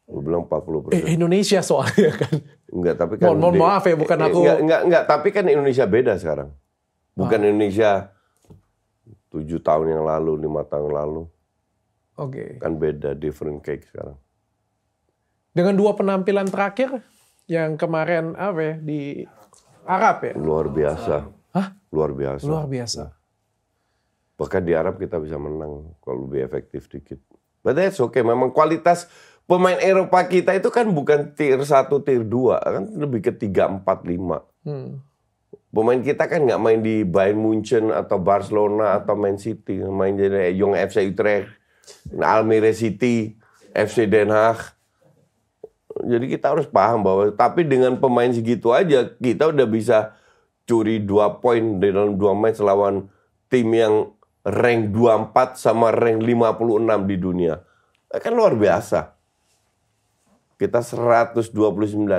Speaker 2: Gue bilang 40%.
Speaker 1: Indonesia soalnya kan.
Speaker 2: Enggak, tapi kan...
Speaker 1: Mohon maaf ya, bukan aku...
Speaker 2: Enggak, tapi kan Indonesia beda sekarang. Bukan Indonesia 7 tahun yang lalu, 5 tahun lalu.
Speaker 1: Oke.
Speaker 2: Kan beda, different cake sekarang.
Speaker 1: Dengan 2 penampilan terakhir, yang kemarin di Arab ya?
Speaker 2: Luar biasa.
Speaker 1: Hah?
Speaker 2: Luar biasa.
Speaker 1: Luar biasa.
Speaker 2: Bahkan di Arab kita bisa menang kalau lebih efektif dikit. But that's okay. Memang kualitas pemain Eropa kita itu kan bukan tier 1, tier 2. Kan lebih ke 3, 4, 5. Pemain kita kan nggak main di Bayern Munchen atau Barcelona atau Man City. Main di Jong FC Utrecht, Almere City, FC Den Haag. Jadi kita harus paham bahwa tapi dengan pemain segitu aja kita udah bisa curi 2 poin dalam 2 match lawan tim yang rank 24 sama rank 56 di dunia. Kan luar biasa. Kita 129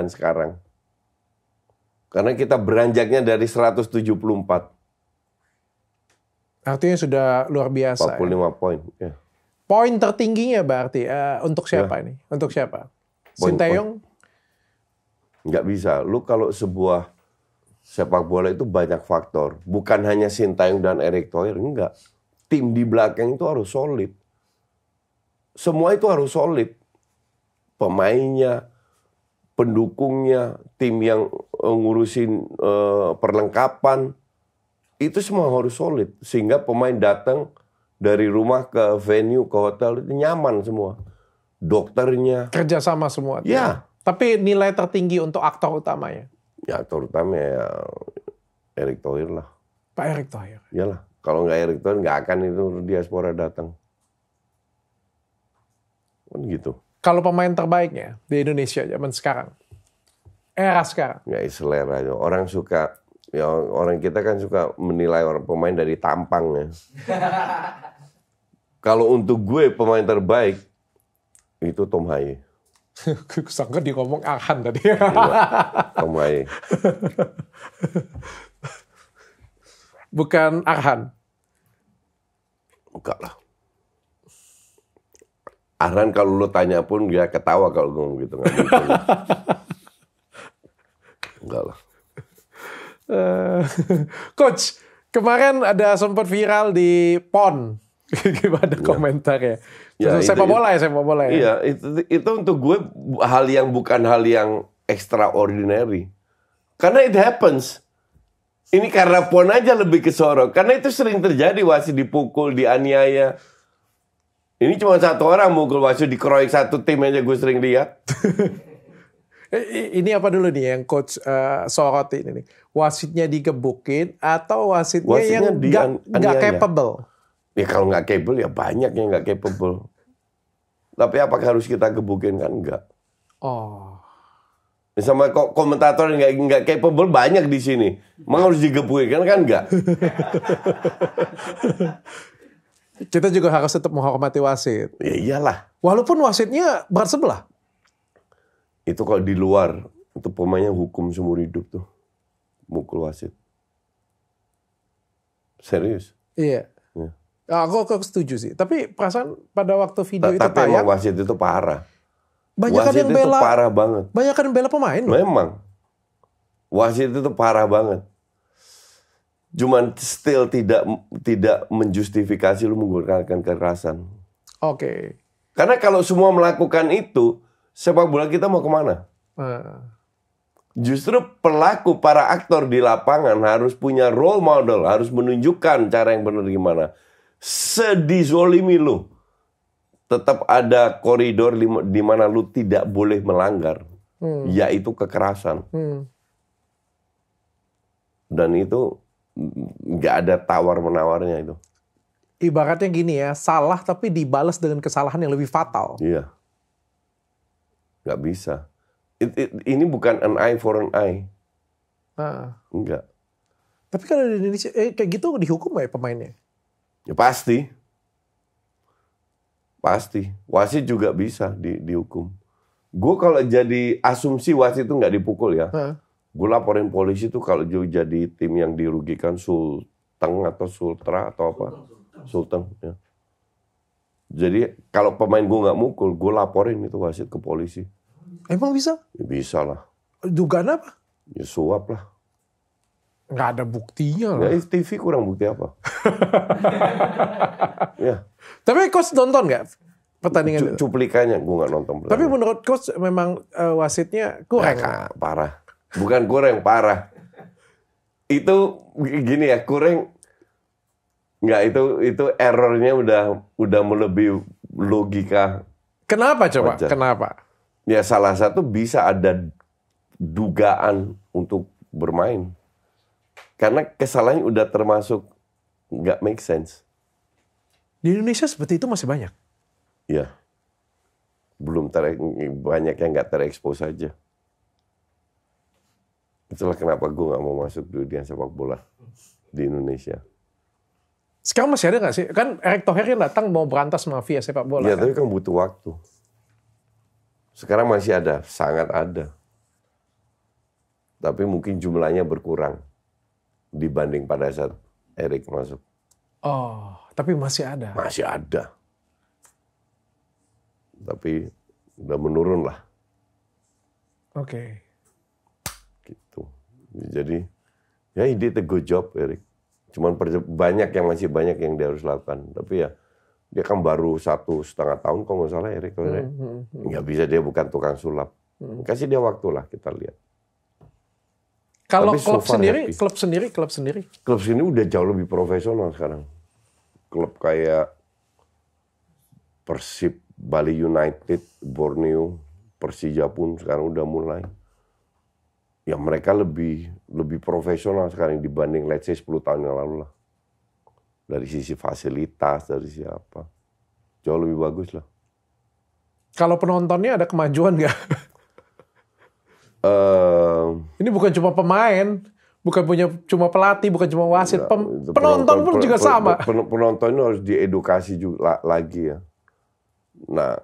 Speaker 2: sekarang. Karena kita beranjaknya dari 174.
Speaker 1: Artinya sudah luar biasa.
Speaker 2: 45 poin. Ya.
Speaker 1: Poin tertingginya berarti untuk siapa ini? Untuk siapa? Sinteyong?
Speaker 2: Nggak bisa. Lu kalau sebuah sepak bola itu banyak faktor. Bukan hanya Sinteyong dan Erick Thohir. Enggak. Tim di belakang itu harus solid. Semua itu harus solid. Pemainnya, pendukungnya, tim yang ngurusin perlengkapan. Itu semua harus solid. Sehingga pemain datang dari rumah ke venue, ke hotel itu nyaman semua. Dokternya.
Speaker 1: Kerjasama semua.
Speaker 2: Ya.
Speaker 1: Tapi nilai tertinggi untuk aktor utamanya?
Speaker 2: Ya aktor utama ya Erick Thohir lah.
Speaker 1: Pak Erick Thohir.
Speaker 2: Iyalah. Kalau nggak Erick Thohir nggak akan itu diaspora datang. Kan gitu.
Speaker 1: Kalau pemain terbaiknya di Indonesia zaman sekarang? Era sekarang?
Speaker 2: Nggak selera. Orang suka, ya orang kita kan suka menilai orang pemain dari tampangnya. Kalau untuk gue pemain terbaik, itu Tom Haye.
Speaker 1: Kusangka dia ngomong Arhan tadi.
Speaker 2: Tom Haye.
Speaker 1: Bukan Arhan.
Speaker 2: Enggak lah. Arhan kalau lu tanya pun dia ketawa kalau ngomong gitu. Enggak lah.
Speaker 1: Coach, kemarin ada sempat viral di PON. Gimana komentarnya?
Speaker 2: Ya,
Speaker 1: sepak bola ya.
Speaker 2: Iya, itu untuk gue hal yang bukan hal yang extraordinary. Karena it happens. Ini karena PON aja lebih kesorot. Karena itu sering terjadi wasit dipukul, dianiaya. Ini cuma satu orang mukul wasit dikeroyok satu tim aja gue sering lihat.
Speaker 1: Ini apa dulu nih yang coach sorot ini nih? Wasitnya digebukin atau wasitnya yang nggak capable?
Speaker 2: Ya kalau nggak capable ya banyak yang nggak capable. Tapi apakah harus kita gebukin kan enggak?
Speaker 1: Oh.
Speaker 2: Sama komentator yang nggak capable banyak di sini. Emang harus digebukin kan enggak?
Speaker 1: Kita juga harus tetap menghormati wasit.
Speaker 2: Ya iyalah.
Speaker 1: Walaupun wasitnya bersebelah.
Speaker 2: Itu kalau di luar, itu pemainnya hukum seumur hidup tuh. Mukul wasit. Serius.
Speaker 1: Iya.
Speaker 2: Ya.
Speaker 1: Aku setuju sih. Tapi perasaan pada waktu video itu
Speaker 2: tapi
Speaker 1: tayang.
Speaker 2: emang wasit itu parah.
Speaker 1: Banyak
Speaker 2: wasit
Speaker 1: yang
Speaker 2: itu
Speaker 1: bela.
Speaker 2: parah banget.
Speaker 1: Banyak yang bela pemain.
Speaker 2: Memang. Wasit itu parah banget. Cuman still tidak menjustifikasi lu menggunakan kekerasan.
Speaker 1: Oke.
Speaker 2: Karena kalau semua melakukan itu, sepak bola kita mau kemana? Justru pelaku, para aktor di lapangan harus punya role model, harus menunjukkan cara yang benar gimana. Sedizolimi lu, tetap ada koridor di mana lu tidak boleh melanggar, yaitu kekerasan. Dan itu nggak ada tawar-menawarnya itu.
Speaker 1: Ibaratnya gini ya, salah tapi dibalas dengan kesalahan yang lebih fatal.
Speaker 2: Iya. Nggak bisa. Ini bukan an eye for an eye. Enggak.
Speaker 1: Tapi kalau di Indonesia kayak gitu dihukum ya pemainnya?
Speaker 2: Ya pasti. Pasti. Wasit juga bisa dihukum. Gue kalau jadi asumsi wasit itu nggak dipukul ya. Gue laporin polisi tuh kalau jadi tim yang dirugikan Sulteng atau Sultra atau apa. Sulteng. Ya. Jadi kalau pemain gue nggak mukul, gue laporin itu wasit ke polisi.
Speaker 1: Emang bisa?
Speaker 2: Ya, bisa lah.
Speaker 1: Dugaan apa?
Speaker 2: Ya suap lah.
Speaker 1: Nggak ada buktinya lah.
Speaker 2: Ya TV kurang bukti apa? Ya.
Speaker 1: Tapi coach nonton nggak pertandingan itu?
Speaker 2: Cuplikannya gue nggak nonton.
Speaker 1: Tapi menurut coach memang wasitnya kurang.
Speaker 2: Ya, parah. Bukan kurang, parah. Itu gini ya, kurang nggak, itu errornya udah melebihi logika.
Speaker 1: Kenapa coba?
Speaker 2: Wajar.
Speaker 1: Kenapa?
Speaker 2: Ya salah satu bisa ada dugaan untuk bermain. Karena kesalahannya udah termasuk nggak make sense.
Speaker 1: Di Indonesia seperti itu masih banyak.
Speaker 2: Ya, belum banyak yang nggak terekspos saja. Itulah kenapa gue nggak mau masuk dunia sepak bola di Indonesia.
Speaker 1: Sekarang masih ada nggak sih? Kan Erick Thohir kan datang mau berantas mafia sepak bola.
Speaker 2: Ya,
Speaker 1: kan?
Speaker 2: tapi kan butuh waktu. Sekarang masih ada, sangat ada. Tapi mungkin jumlahnya berkurang dibanding pada saat Erick masuk.
Speaker 1: Oh, tapi masih ada.
Speaker 2: Masih ada. Tapi udah menurun lah.
Speaker 1: Oke.
Speaker 2: Gitu. Jadi, ya he did a good job, Erick. Cuman masih banyak yang dia harus lakukan. Tapi ya, dia kan baru 1,5 tahun kalau nggak salah Erick. Nggak bisa, dia bukan tukang sulap. Kasih dia waktu lah, kita lihat.
Speaker 1: Kalau
Speaker 2: Tapi so
Speaker 1: klub
Speaker 2: far
Speaker 1: sendiri,
Speaker 2: happy.
Speaker 1: klub sendiri.
Speaker 2: Klub sini udah jauh lebih profesional sekarang. Klub kayak Persib, Bali United, Borneo, Persija pun sekarang udah mulai. Ya mereka lebih profesional sekarang dibanding let's say 10 tahun yang lalu lah. Dari sisi fasilitas, dari siapa. Jauh lebih bagus lah.
Speaker 1: Kalau penontonnya ada kemajuan nggak? Ini bukan cuma pemain, bukan cuma pelatih, bukan cuma wasit. Penonton pun juga sama.
Speaker 2: Penonton itu harus diedukasi juga lagi ya. Nah,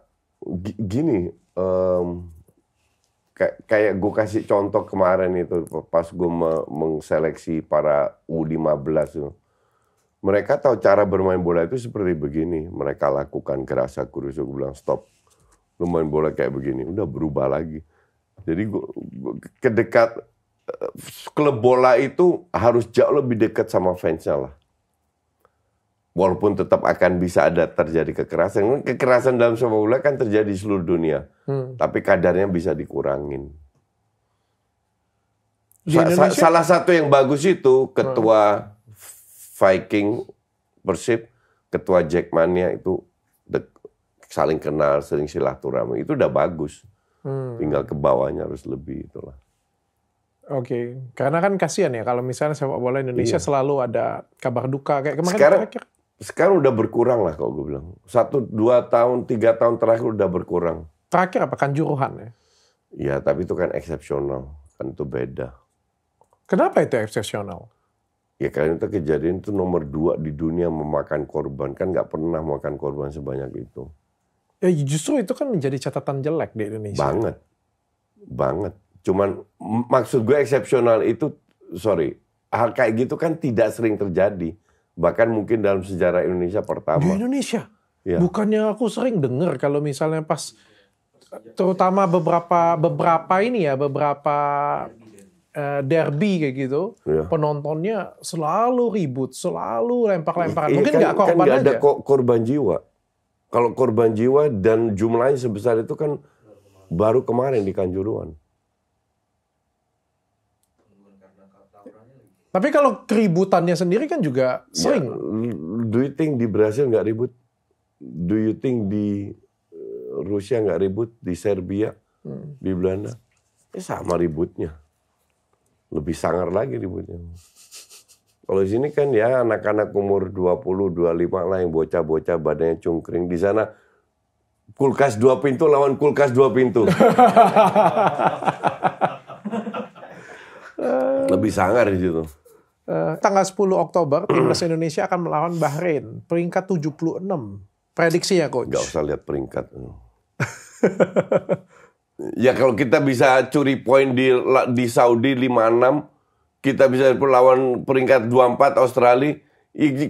Speaker 2: gini, kayak gue kasih contoh kemarin itu pas gue mengseleksi para U15 itu. Mereka tahu cara bermain bola itu seperti begini. Mereka lakukan kerasa kurus, gue bilang stop. Lu main bola kayak begini, udah berubah lagi. Jadi klub bola itu harus jauh lebih dekat sama fansnya lah. Walaupun tetap akan bisa ada terjadi kekerasan. Kekerasan dalam sepak bola kan terjadi di seluruh dunia. Tapi kadarnya bisa dikurangin. Salah satu yang bagus itu ketua Viking Persib, ketua Jackmania itu saling kenal, sering silaturahmi. Itu udah bagus. Tinggal ke bawahnya harus lebih itulah.
Speaker 1: Oke, karena kan kasihan ya kalau misalnya sepak bola Indonesia selalu ada kabar duka kayak kemarin terakhir.
Speaker 2: Sekarang udah berkurang lah kalau gue bilang. 1, 2 tahun, 3 tahun terakhir udah berkurang.
Speaker 1: Terakhir apa? Kanjuruhan ya?
Speaker 2: Ya, tapi itu kan eksepsional. Kan itu beda.
Speaker 1: Kenapa itu eksepsional?
Speaker 2: Ya karena itu kejadian itu nomor 2 di dunia memakan korban. Kan nggak pernah makan korban sebanyak itu.
Speaker 1: Ya justru itu kan menjadi catatan jelek di Indonesia.
Speaker 2: Banget. Cuman maksud gue eksepsional itu, hal kayak gitu kan tidak sering terjadi. Bahkan mungkin dalam sejarah Indonesia pertama.
Speaker 1: Di Indonesia?
Speaker 2: Ya.
Speaker 1: Bukannya aku sering dengar kalau misalnya pas, terutama beberapa derby kayak gitu,
Speaker 2: Ya.
Speaker 1: penontonnya selalu ribut, selalu lempar-lemparan.
Speaker 2: Iya,
Speaker 1: Mungkin nggak korban
Speaker 2: kan nggak ada
Speaker 1: aja.
Speaker 2: korban jiwa. Kalau korban jiwa dan jumlahnya sebesar itu kan baru kemarin di Kanjuruhan.
Speaker 1: Tapi kalau keributannya sendiri kan juga sering.
Speaker 2: Ya, do you think di Brasil nggak ribut? Do you think di Rusia nggak ribut? Di Serbia? Di Belanda? Ya sama ributnya. Lebih sangar lagi ributnya. Kalau di sini kan ya anak-anak umur 20, 25 lah yang bocah-bocah badannya cungkring. Di sana kulkas 2 pintu lawan kulkas 2 pintu. Lebih sangar di situ.
Speaker 1: Tanggal 10 Oktober, Timnas Indonesia akan melawan Bahrain. Peringkat 76. Prediksinya, Coach.
Speaker 2: Nggak usah lihat peringkat. Ya kalau kita bisa curi poin di Saudi 5-6, kita bisa lawan peringkat 24 Australia,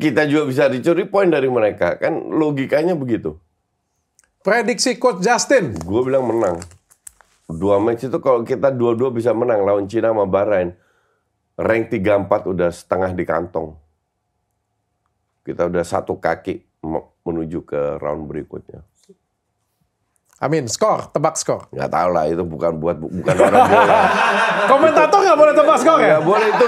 Speaker 2: kita juga bisa dicuri poin dari mereka. Kan logikanya begitu.
Speaker 1: Prediksi Coach Justin.
Speaker 2: Gue bilang menang. 2 match itu kalau kita 2-2 bisa menang lawan Cina sama Bahrain. Rank 3-4 udah setengah di kantong. Kita udah 1 kaki menuju ke round berikutnya.
Speaker 1: Amin, skor, tebak skor.
Speaker 2: Nggak tahu lah, itu bukan orang bola.
Speaker 1: Komentator nggak boleh tebak skor ya?
Speaker 2: Nggak boleh itu.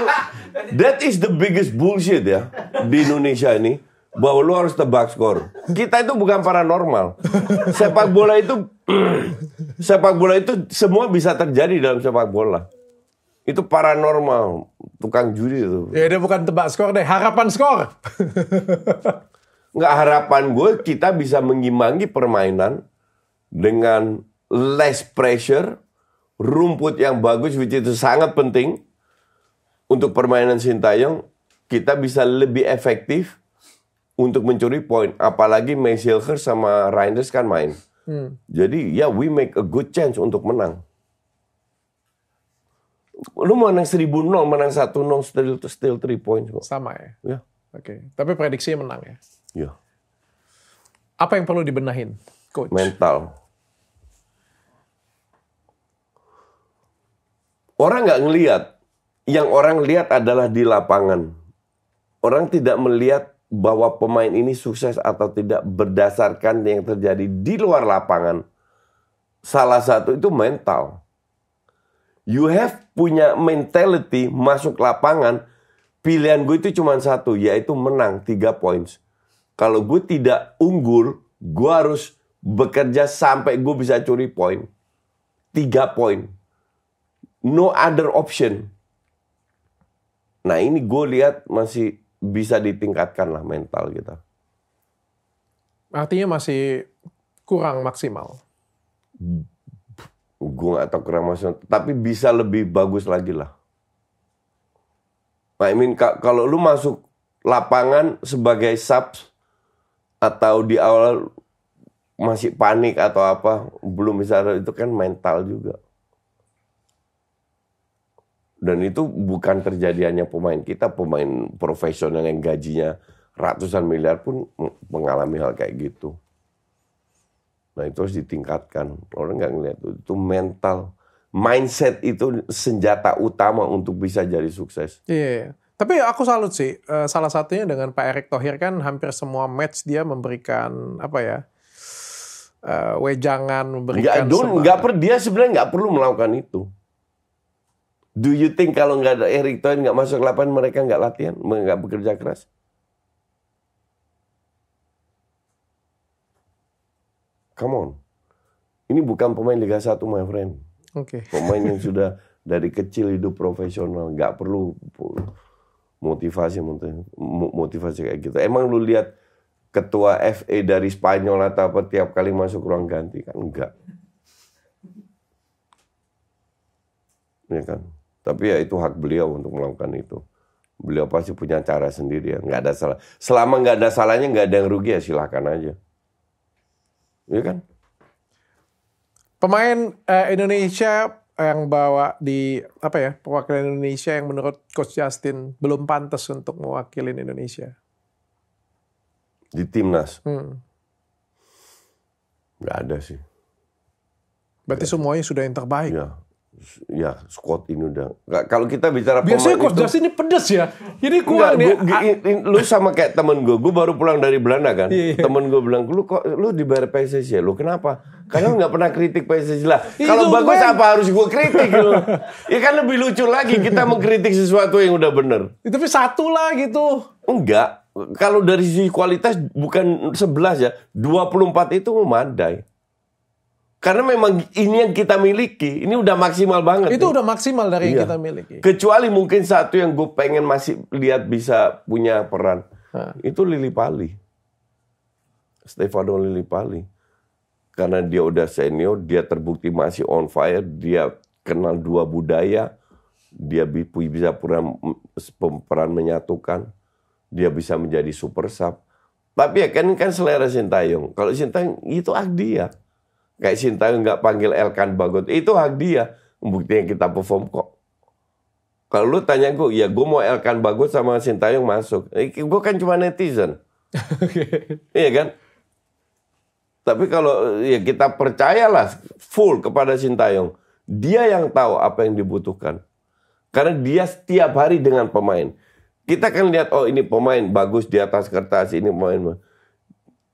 Speaker 2: That is the biggest bullshit ya di Indonesia ini. Bahwa lu harus tebak skor. Kita itu bukan paranormal. Sepak bola itu semua bisa terjadi dalam sepak bola. Itu paranormal, tukang judi itu.
Speaker 1: Ya dia bukan tebak skor deh, harapan skor.
Speaker 2: Nggak, harapan gue kita bisa mengimbangi permainan dengan less pressure, rumput yang bagus, which itu sangat penting untuk permainan Sintayong. Kita bisa lebih efektif untuk mencuri poin. Apalagi Maysilger sama Reinders kan main. Jadi ya we make a good chance untuk menang. Lu menang 1000-0, menang 1-0, still 3 points kok.
Speaker 1: Sama ya?
Speaker 2: Ya.
Speaker 1: Oke. Tapi prediksinya menang ya?
Speaker 2: Ya.
Speaker 1: Apa yang perlu dibenahin, Coach?
Speaker 2: Mental. Orang nggak ngelihat. Yang orang lihat adalah di lapangan. Orang tidak melihat bahwa pemain ini sukses atau tidak berdasarkan yang terjadi di luar lapangan. Salah satu itu mental. You have punya mentality masuk lapangan. Pilihan gue itu cuma satu, yaitu menang 3 points. Kalau gue tidak unggul, gue harus bekerja sampai gue bisa curi poin. 3 poin. No other option. Nah ini gue lihat masih bisa ditingkatkan lah mental kita.
Speaker 1: Artinya masih kurang maksimal.
Speaker 2: Gue gak tahu kurang maksimal, tapi bisa lebih bagus lagi lah. I mean, kalau lu masuk lapangan sebagai subs atau di awal masih panik atau apa, belum bisa, itu kan mental juga. Dan itu bukan terjadiannya pemain kita, pemain profesional yang gajinya ratusan miliar pun mengalami hal kayak gitu. Nah itu harus ditingkatkan. Orang nggak ngeliat itu mental. Mindset itu senjata utama untuk bisa jadi sukses.
Speaker 1: Iya. Tapi aku salut sih. Salah satunya dengan Pak Erick Thohir kan hampir semua match dia memberikan apa ya? Wejangan, memberikan
Speaker 2: dia sebenarnya nggak perlu melakukan itu. Do you think kalau nggak ada Erick Thohir nggak masuk lapangan, mereka nggak latihan, nggak bekerja keras? Come on, ini bukan pemain Liga 1 my friend.
Speaker 1: Oke.
Speaker 2: Pemain yang sudah dari kecil hidup profesional, nggak perlu motivasi kayak gitu. Emang lu lihat ketua FA dari Spanyol atau apa tiap kali masuk ruang ganti kan? Enggak. Ya kan? Tapi ya itu hak beliau untuk melakukan itu. Beliau pasti punya cara sendiri ya. Nggak ada salah. Selama nggak ada salahnya, nggak ada yang rugi ya silakan aja. Iya kan?
Speaker 1: Pemain Indonesia yang bawa di apa ya, perwakilan Indonesia yang menurut Coach Justin belum pantas untuk mewakili Indonesia
Speaker 2: di timnas. Nggak ada sih.
Speaker 1: Berarti semuanya sudah yang terbaik.
Speaker 2: Ya, squad ini udah. Kalau kita bicara
Speaker 1: biasanya Coach Justin ini pedes ya. Ini kurang nih.
Speaker 2: Lu sama kayak temen gue baru pulang dari Belanda kan. Temen gue bilang, lu dibayar PSSI ya? Lu kenapa? Karena lu nggak pernah kritik PSSI lah. Kalau bagus apa harus gue kritik lu? Ya kan lebih lucu lagi kita mengkritik sesuatu yang udah bener.
Speaker 1: Tapi satu lah gitu.
Speaker 2: Enggak. Kalau dari sisi kualitas bukan 11 ya. 24 itu memadai. Karena memang ini yang kita miliki, ini udah maksimal banget.
Speaker 1: Itu udah maksimal dari yang kita miliki.
Speaker 2: Kecuali mungkin satu yang gue pengen masih lihat bisa punya peran. Itu Lily Pali. Stefano Lily Pali. Karena dia udah senior, dia terbukti masih on fire, dia kenal 2 budaya, dia bisa peran menyatukan, dia bisa menjadi super sub. Tapi ya kan selera Sintayong. Kalau Sintayong itu hak dia. Kayak Sintayong nggak panggil Elkan Bagot, itu hak dia. Buktinya kita perform kok. Kalau lu tanya gue, ya gue mau Elkan Bagot sama Sintayong masuk. Gue kan cuma netizen. Iya kan? Tapi kalau ya kita percayalah full kepada Sintayong. Dia yang tahu apa yang dibutuhkan. Karena dia setiap hari dengan pemain. Kita kan lihat, oh ini pemain bagus di atas kertas, ini pemain.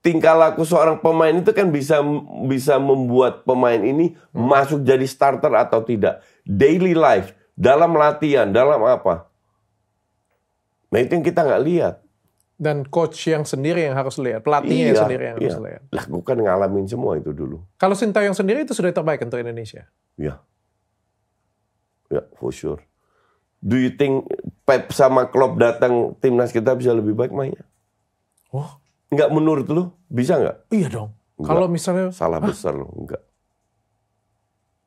Speaker 2: tingkah laku seorang pemain itu kan bisa membuat pemain ini masuk jadi starter atau tidak. Daily life, dalam latihan, dalam apa. Nah itu yang kita nggak lihat.
Speaker 1: Dan coach yang sendiri yang harus lihat, pelatihnya yang sendiri yang harus lihat.
Speaker 2: Lah gue kan ngalamin semua itu dulu.
Speaker 1: Kalau Sintayong sendiri itu sudah terbaik untuk Indonesia.
Speaker 2: Ya, for sure. Do you think Pep sama Klopp datang timnas kita bisa lebih baik mainnya?
Speaker 1: Oh,
Speaker 2: Enggak menurut lu? Bisa nggak?
Speaker 1: iya dong.
Speaker 2: Enggak.
Speaker 1: Kalau misalnya
Speaker 2: Salah besar lu, enggak.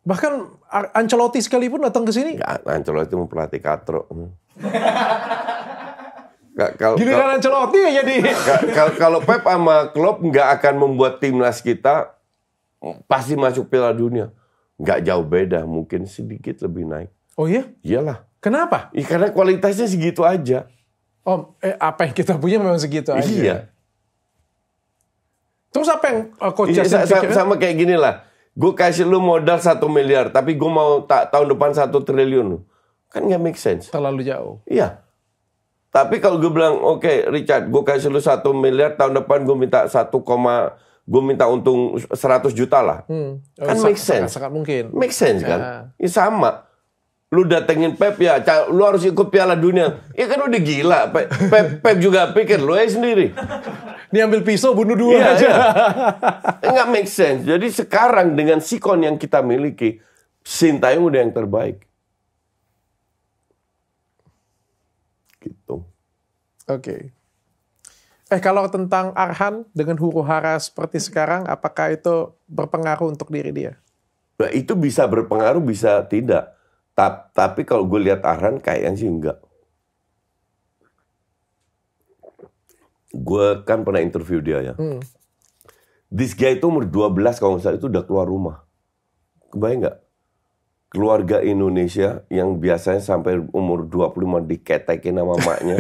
Speaker 1: bahkan Ancelotti sekalipun datang ke sini,
Speaker 2: Enggak, Ancelotti mau pelatih katro.
Speaker 1: giliran Ancelotti ya jadi.
Speaker 2: Kalau Pep sama Klopp nggak akan membuat timnas kita pasti masuk Piala Dunia. Nggak jauh beda, mungkin sedikit lebih naik.
Speaker 1: Oh iya?
Speaker 2: Iyalah.
Speaker 1: Kenapa?
Speaker 2: Ya, karena kualitasnya segitu aja.
Speaker 1: Oh, apa yang kita punya memang segitu aja.
Speaker 2: Iya.
Speaker 1: Terus apa yang coach
Speaker 2: Iya,
Speaker 1: Justin pikirnya?
Speaker 2: sama kayak gini lah. Gue kasih lu modal 1 miliar, tapi gue mau tahun depan 1 triliun. Kan nggak make sense.
Speaker 1: Terlalu jauh.
Speaker 2: Iya. Tapi kalau gue bilang, oke, Richard, gue kasih lu 1 miliar, tahun depan gue minta gue minta untung 100 juta lah. Kan make sense.
Speaker 1: Sangat mungkin.
Speaker 2: Make sense kan? Ya sama. Lu datengin Pep ya, lu harus ikut Piala Dunia. Ya kan udah gila. Pep juga pikir, lu aja sendiri.
Speaker 1: Dia ambil pisau bunuh dua
Speaker 2: Iya,
Speaker 1: aja.
Speaker 2: iya. Nggak make sense. Jadi sekarang dengan sikon yang kita miliki, Sintayong udah yang terbaik. Gitu.
Speaker 1: Oke. Kalau tentang Arhan dengan huru-hara seperti sekarang, apakah itu berpengaruh untuk diri dia?
Speaker 2: Nah, itu bisa berpengaruh, bisa tidak. Tapi kalau gue lihat Arhan, kayaknya sih enggak. Gue kan pernah interview dia ya. This guy itu umur 12 kalau nggak salah itu udah keluar rumah. Kebayang nggak? Keluarga Indonesia yang biasanya sampai umur 25 diketekin sama maknya.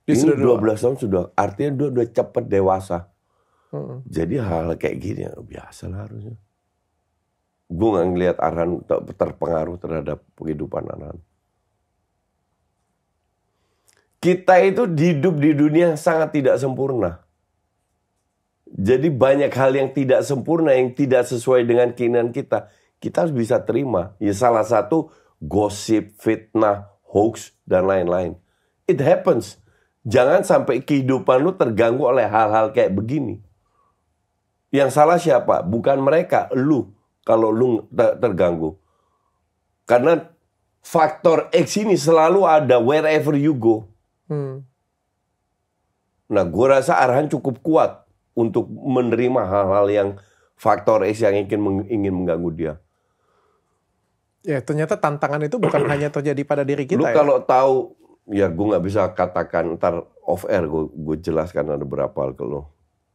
Speaker 2: Ini 12 tahun sudah, artinya dia udah cepet dewasa. Jadi hal kayak gini ya biasa lah harusnya. Gue nggak ngelihat Arhan terpengaruh terhadap kehidupan Arhan. Kita itu hidup di dunia yang sangat tidak sempurna. Jadi banyak hal yang tidak sempurna, yang tidak sesuai dengan keinginan kita. Kita harus bisa terima. Ya salah satu gosip, fitnah, hoax, dan lain-lain. It happens. Jangan sampai kehidupan lu terganggu oleh hal-hal kayak begini. Yang salah siapa? Bukan mereka, lu. Kalau lu terganggu. Karena faktor X ini selalu ada wherever you go. Nah, gue rasa Arhan cukup kuat untuk menerima hal-hal yang faktor X yang ingin mengganggu dia.
Speaker 1: Ya, ternyata tantangan itu bukan hanya terjadi pada diri kita.
Speaker 2: Lu
Speaker 1: ya?
Speaker 2: kalau tahu, ya gue nggak bisa katakan, ntar off air gue jelaskan ada berapa hal ke lo.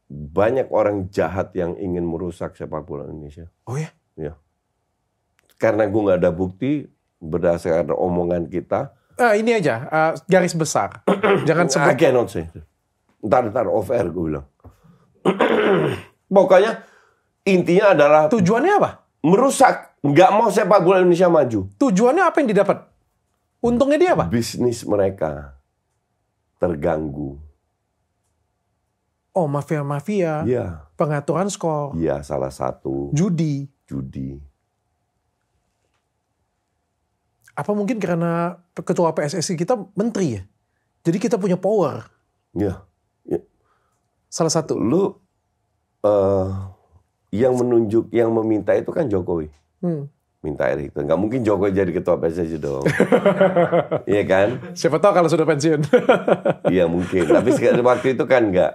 Speaker 2: Banyak orang jahat yang ingin merusak sepak bola Indonesia.
Speaker 1: Oh ya?
Speaker 2: Ya. Karena gue nggak ada bukti berdasarkan omongan kita.
Speaker 1: Ini aja, garis besar. Jangan sebut.
Speaker 2: I cannot say. Ntar off air gue bilang. Pokoknya intinya adalah
Speaker 1: Tujuannya apa?
Speaker 2: merusak. Nggak mau sepak bola Indonesia maju.
Speaker 1: Tujuannya apa yang didapat? Untungnya dia apa?
Speaker 2: Bisnis mereka terganggu.
Speaker 1: Oh, mafia-mafia.
Speaker 2: Iya.
Speaker 1: Pengaturan skor.
Speaker 2: Iya, salah satu.
Speaker 1: Judi. Apa mungkin karena ketua PSSI kita menteri ya? Jadi kita punya power.
Speaker 2: Iya. Ya.
Speaker 1: Salah satu.
Speaker 2: Lu yang menunjuk, yang meminta itu kan Jokowi. Minta Erick. Nggak mungkin Jokowi jadi ketua PSSI dong. Iya kan?
Speaker 1: Siapa tahu kalau sudah pensiun.
Speaker 2: Iya mungkin. Tapi waktu itu kan nggak.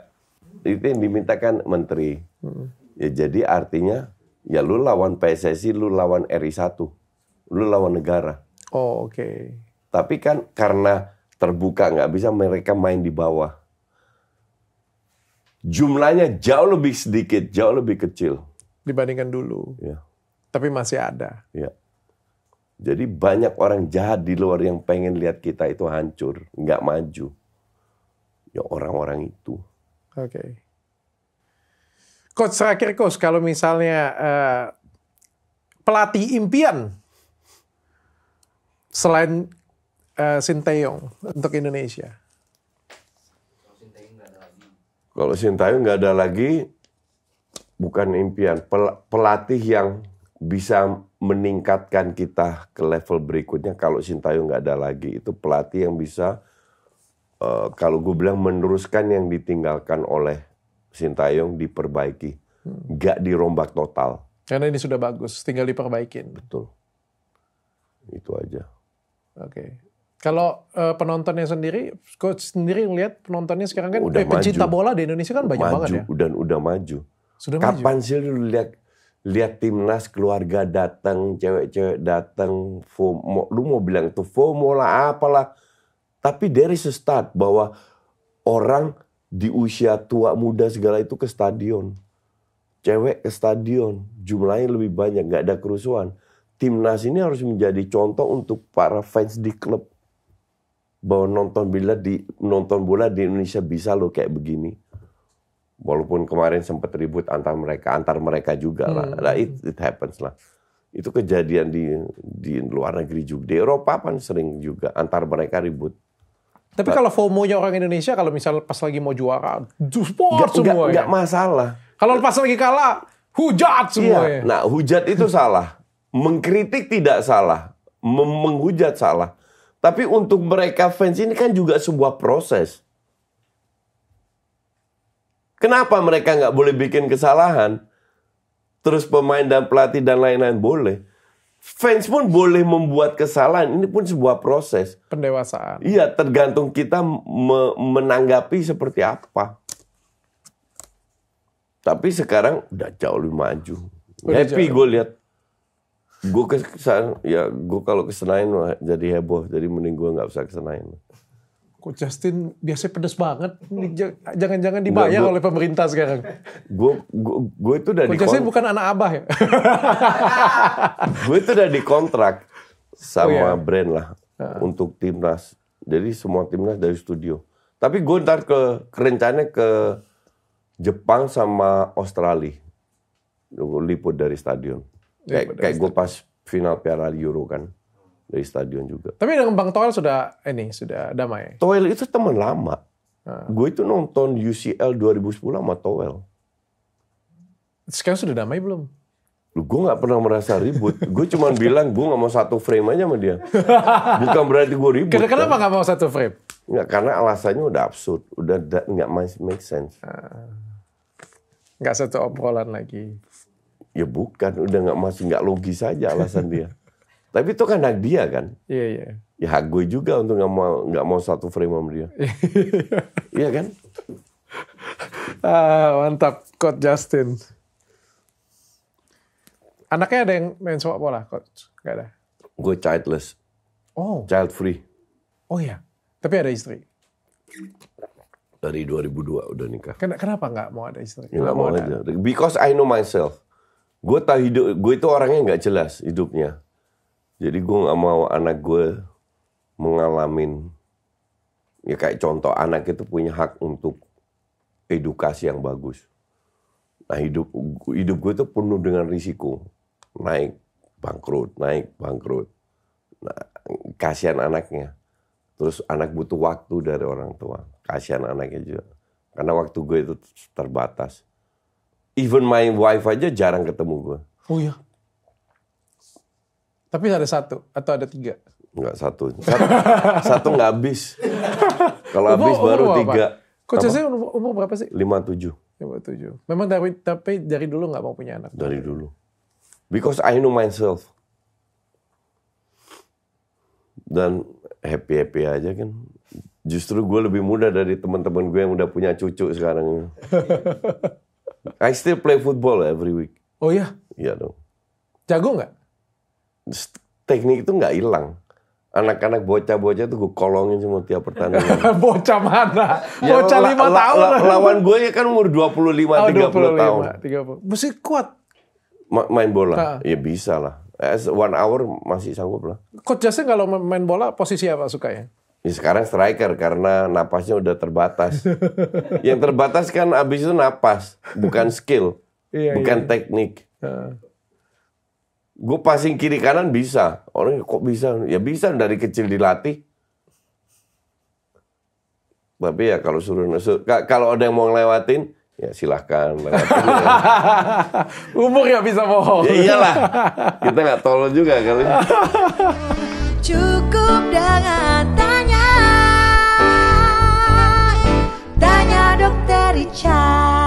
Speaker 2: Itu yang dimintakan menteri. Ya jadi artinya, ya lu lawan PSSI, lu lawan RI1. Lu lawan negara.
Speaker 1: Oh, oke.
Speaker 2: Tapi kan karena terbuka, nggak bisa mereka main di bawah. Jumlahnya jauh lebih sedikit, jauh lebih kecil.
Speaker 1: Dibandingkan dulu.
Speaker 2: Ya.
Speaker 1: Tapi masih ada.
Speaker 2: Ya. Jadi banyak orang jahat di luar yang pengen lihat kita itu hancur, nggak maju. Ya orang-orang itu.
Speaker 1: Oke. Coach, terakhir Coach, kalau misalnya pelatih impian selain Sintayong untuk Indonesia.
Speaker 2: Kalau Sintayong nggak ada lagi, bukan impian. Pelatih yang bisa meningkatkan kita ke level berikutnya kalau Sintayong nggak ada lagi. Itu pelatih yang bisa, kalau gue bilang meneruskan yang ditinggalkan oleh Sintayong diperbaiki. Nggak dirombak total.
Speaker 1: Karena ini sudah bagus, tinggal diperbaikin.
Speaker 2: Betul. Itu aja.
Speaker 1: Oke. Kalau penontonnya sendiri, coach sendiri ngelihat penontonnya sekarang kan
Speaker 2: Udah
Speaker 1: pencinta
Speaker 2: maju.
Speaker 1: bola di Indonesia kan banyak banget ya.
Speaker 2: Dan udah maju.
Speaker 1: Sudah
Speaker 2: Kapan
Speaker 1: maju.
Speaker 2: sih lu lihat timnas keluarga datang, cewek-cewek datang, lu mau bilang itu FOMO lah apalah. Tapi dari start bahwa orang di usia tua muda segala itu ke stadion. Cewek ke stadion, jumlahnya lebih banyak, nggak ada kerusuhan. Timnas ini harus menjadi contoh untuk para fans di klub. Bahwa nonton bola di Indonesia bisa loh kayak begini. Walaupun kemarin sempat ribut antar mereka juga lah. Nah, it happens lah. Itu kejadian di luar negeri juga. Di Eropa kan sering juga antar mereka ribut.
Speaker 1: Tapi kalau FOMO-nya orang Indonesia, kalau misalnya pas lagi mau juara, sport semua ya.
Speaker 2: Nggak masalah.
Speaker 1: Kalau pas lagi kalah, hujat semua ya.
Speaker 2: Iya. Nah, hujat itu salah. Mengkritik tidak salah. Menghujat salah. Tapi untuk mereka fans ini kan juga sebuah proses. Kenapa mereka nggak boleh bikin kesalahan? Terus pemain dan pelatih dan lain-lain boleh. Fans pun boleh membuat kesalahan. Ini pun sebuah proses.
Speaker 1: Pendewasaan.
Speaker 2: Iya, tergantung kita menanggapi seperti apa. Tapi sekarang udah jauh lebih maju. Happy gue lihat. Gue kesana, ya gue kalau ke Senayan jadi heboh. Jadi mending gue nggak usah ke Senayan.
Speaker 1: Kok Justin biasanya pedes banget. Jangan-jangan dibayar oleh pemerintah sekarang.
Speaker 2: Gue itu udah
Speaker 1: Kok Justin bukan anak abah ya?
Speaker 2: Gue itu udah dikontrak sama
Speaker 1: iya?
Speaker 2: brand lah untuk timnas. Jadi semua timnas dari studio. Tapi gue ntar rencananya ke Jepang sama Australia. Gue liput dari stadion. Kayak gue pas final Piala Euro kan. Dari stadion juga.
Speaker 1: Tapi dengan Bang Toel sudah damai.
Speaker 2: Toel itu teman lama. Gue itu nonton UCL 2010 sama Toel.
Speaker 1: Sekarang sudah damai belum?
Speaker 2: Gue gak pernah merasa ribut. Gue cuma bilang gue gak mau satu frame aja sama dia. Bukan berarti gue ribut.
Speaker 1: Kenapa gak mau satu frame?
Speaker 2: Nggak, karena alasannya udah absurd. Udah gak make sense.
Speaker 1: Gak satu obrolan lagi.
Speaker 2: Ya bukan. Udah masih gak logis aja alasan dia. Tapi itu kan hak dia kan.
Speaker 1: Iya.
Speaker 2: Ya hak gue juga untuk nggak mau satu frame sama dia. Iya kan?
Speaker 1: Mantap, Coach Justin. Anaknya ada yang main sepak bola, Coach? Nggak ada?
Speaker 2: Gue childless.
Speaker 1: Oh.
Speaker 2: Child free.
Speaker 1: Oh iya. Tapi ada istri?
Speaker 2: Dari 2002 udah nikah.
Speaker 1: Kenapa nggak mau ada istri?
Speaker 2: Nggak mau aja. Because I know myself. Gue tahu gue itu orangnya nggak jelas hidupnya. Jadi gue gak mau anak gue mengalamin, ya kayak contoh anak itu punya hak untuk edukasi yang bagus. Nah hidup gue itu penuh dengan risiko. Naik, bangkrut. Nah, kasihan anaknya. Terus anak butuh waktu dari orang tua. Kasihan anaknya juga. Karena waktu gue itu terbatas. Even my wife aja jarang ketemu gue.
Speaker 1: Oh iya? Tapi ada satu atau ada 3?
Speaker 2: Enggak, satu nggak habis. Kalau habis baru 3.
Speaker 1: Coach saya umur berapa sih?
Speaker 2: 57.
Speaker 1: 57. Memang tapi dari dulu nggak mau punya anak?
Speaker 2: Dari dulu. Because I know myself. Dan happy aja kan. Justru gue lebih muda dari teman-teman gue yang udah punya cucu sekarang. I still play football every week.
Speaker 1: Oh iya?
Speaker 2: Iya dong.
Speaker 1: Jago nggak?
Speaker 2: Teknik itu nggak hilang. Anak-anak bocah-bocah tuh gue kolongin semua tiap pertandingan.
Speaker 1: Bocah mana?
Speaker 2: Ya,
Speaker 1: Bocah 5 tahun.
Speaker 2: Lawan gue ya kan umur 25-30 tahun.
Speaker 1: 30. Mesti kuat.
Speaker 2: Main bola? Ya bisa lah. 1 hour masih sanggup lah.
Speaker 1: Coach Justin kalau main bola posisi apa sukanya?
Speaker 2: Ya sekarang striker karena napasnya udah terbatas. Yang terbatas kan abis itu napas. Bukan skill. Bukan teknik. Gue passing kiri kanan bisa. Orang kok bisa? Ya bisa dari kecil dilatih. Tapi ya kalau kalau ada yang mau ngelewatin, ya silahkan lewatin.
Speaker 1: Umur nggak bisa bohong.
Speaker 2: Ya iyalah, kita nggak tolol juga kali.
Speaker 3: Cukup dengan tanya, tanya dokter Richard.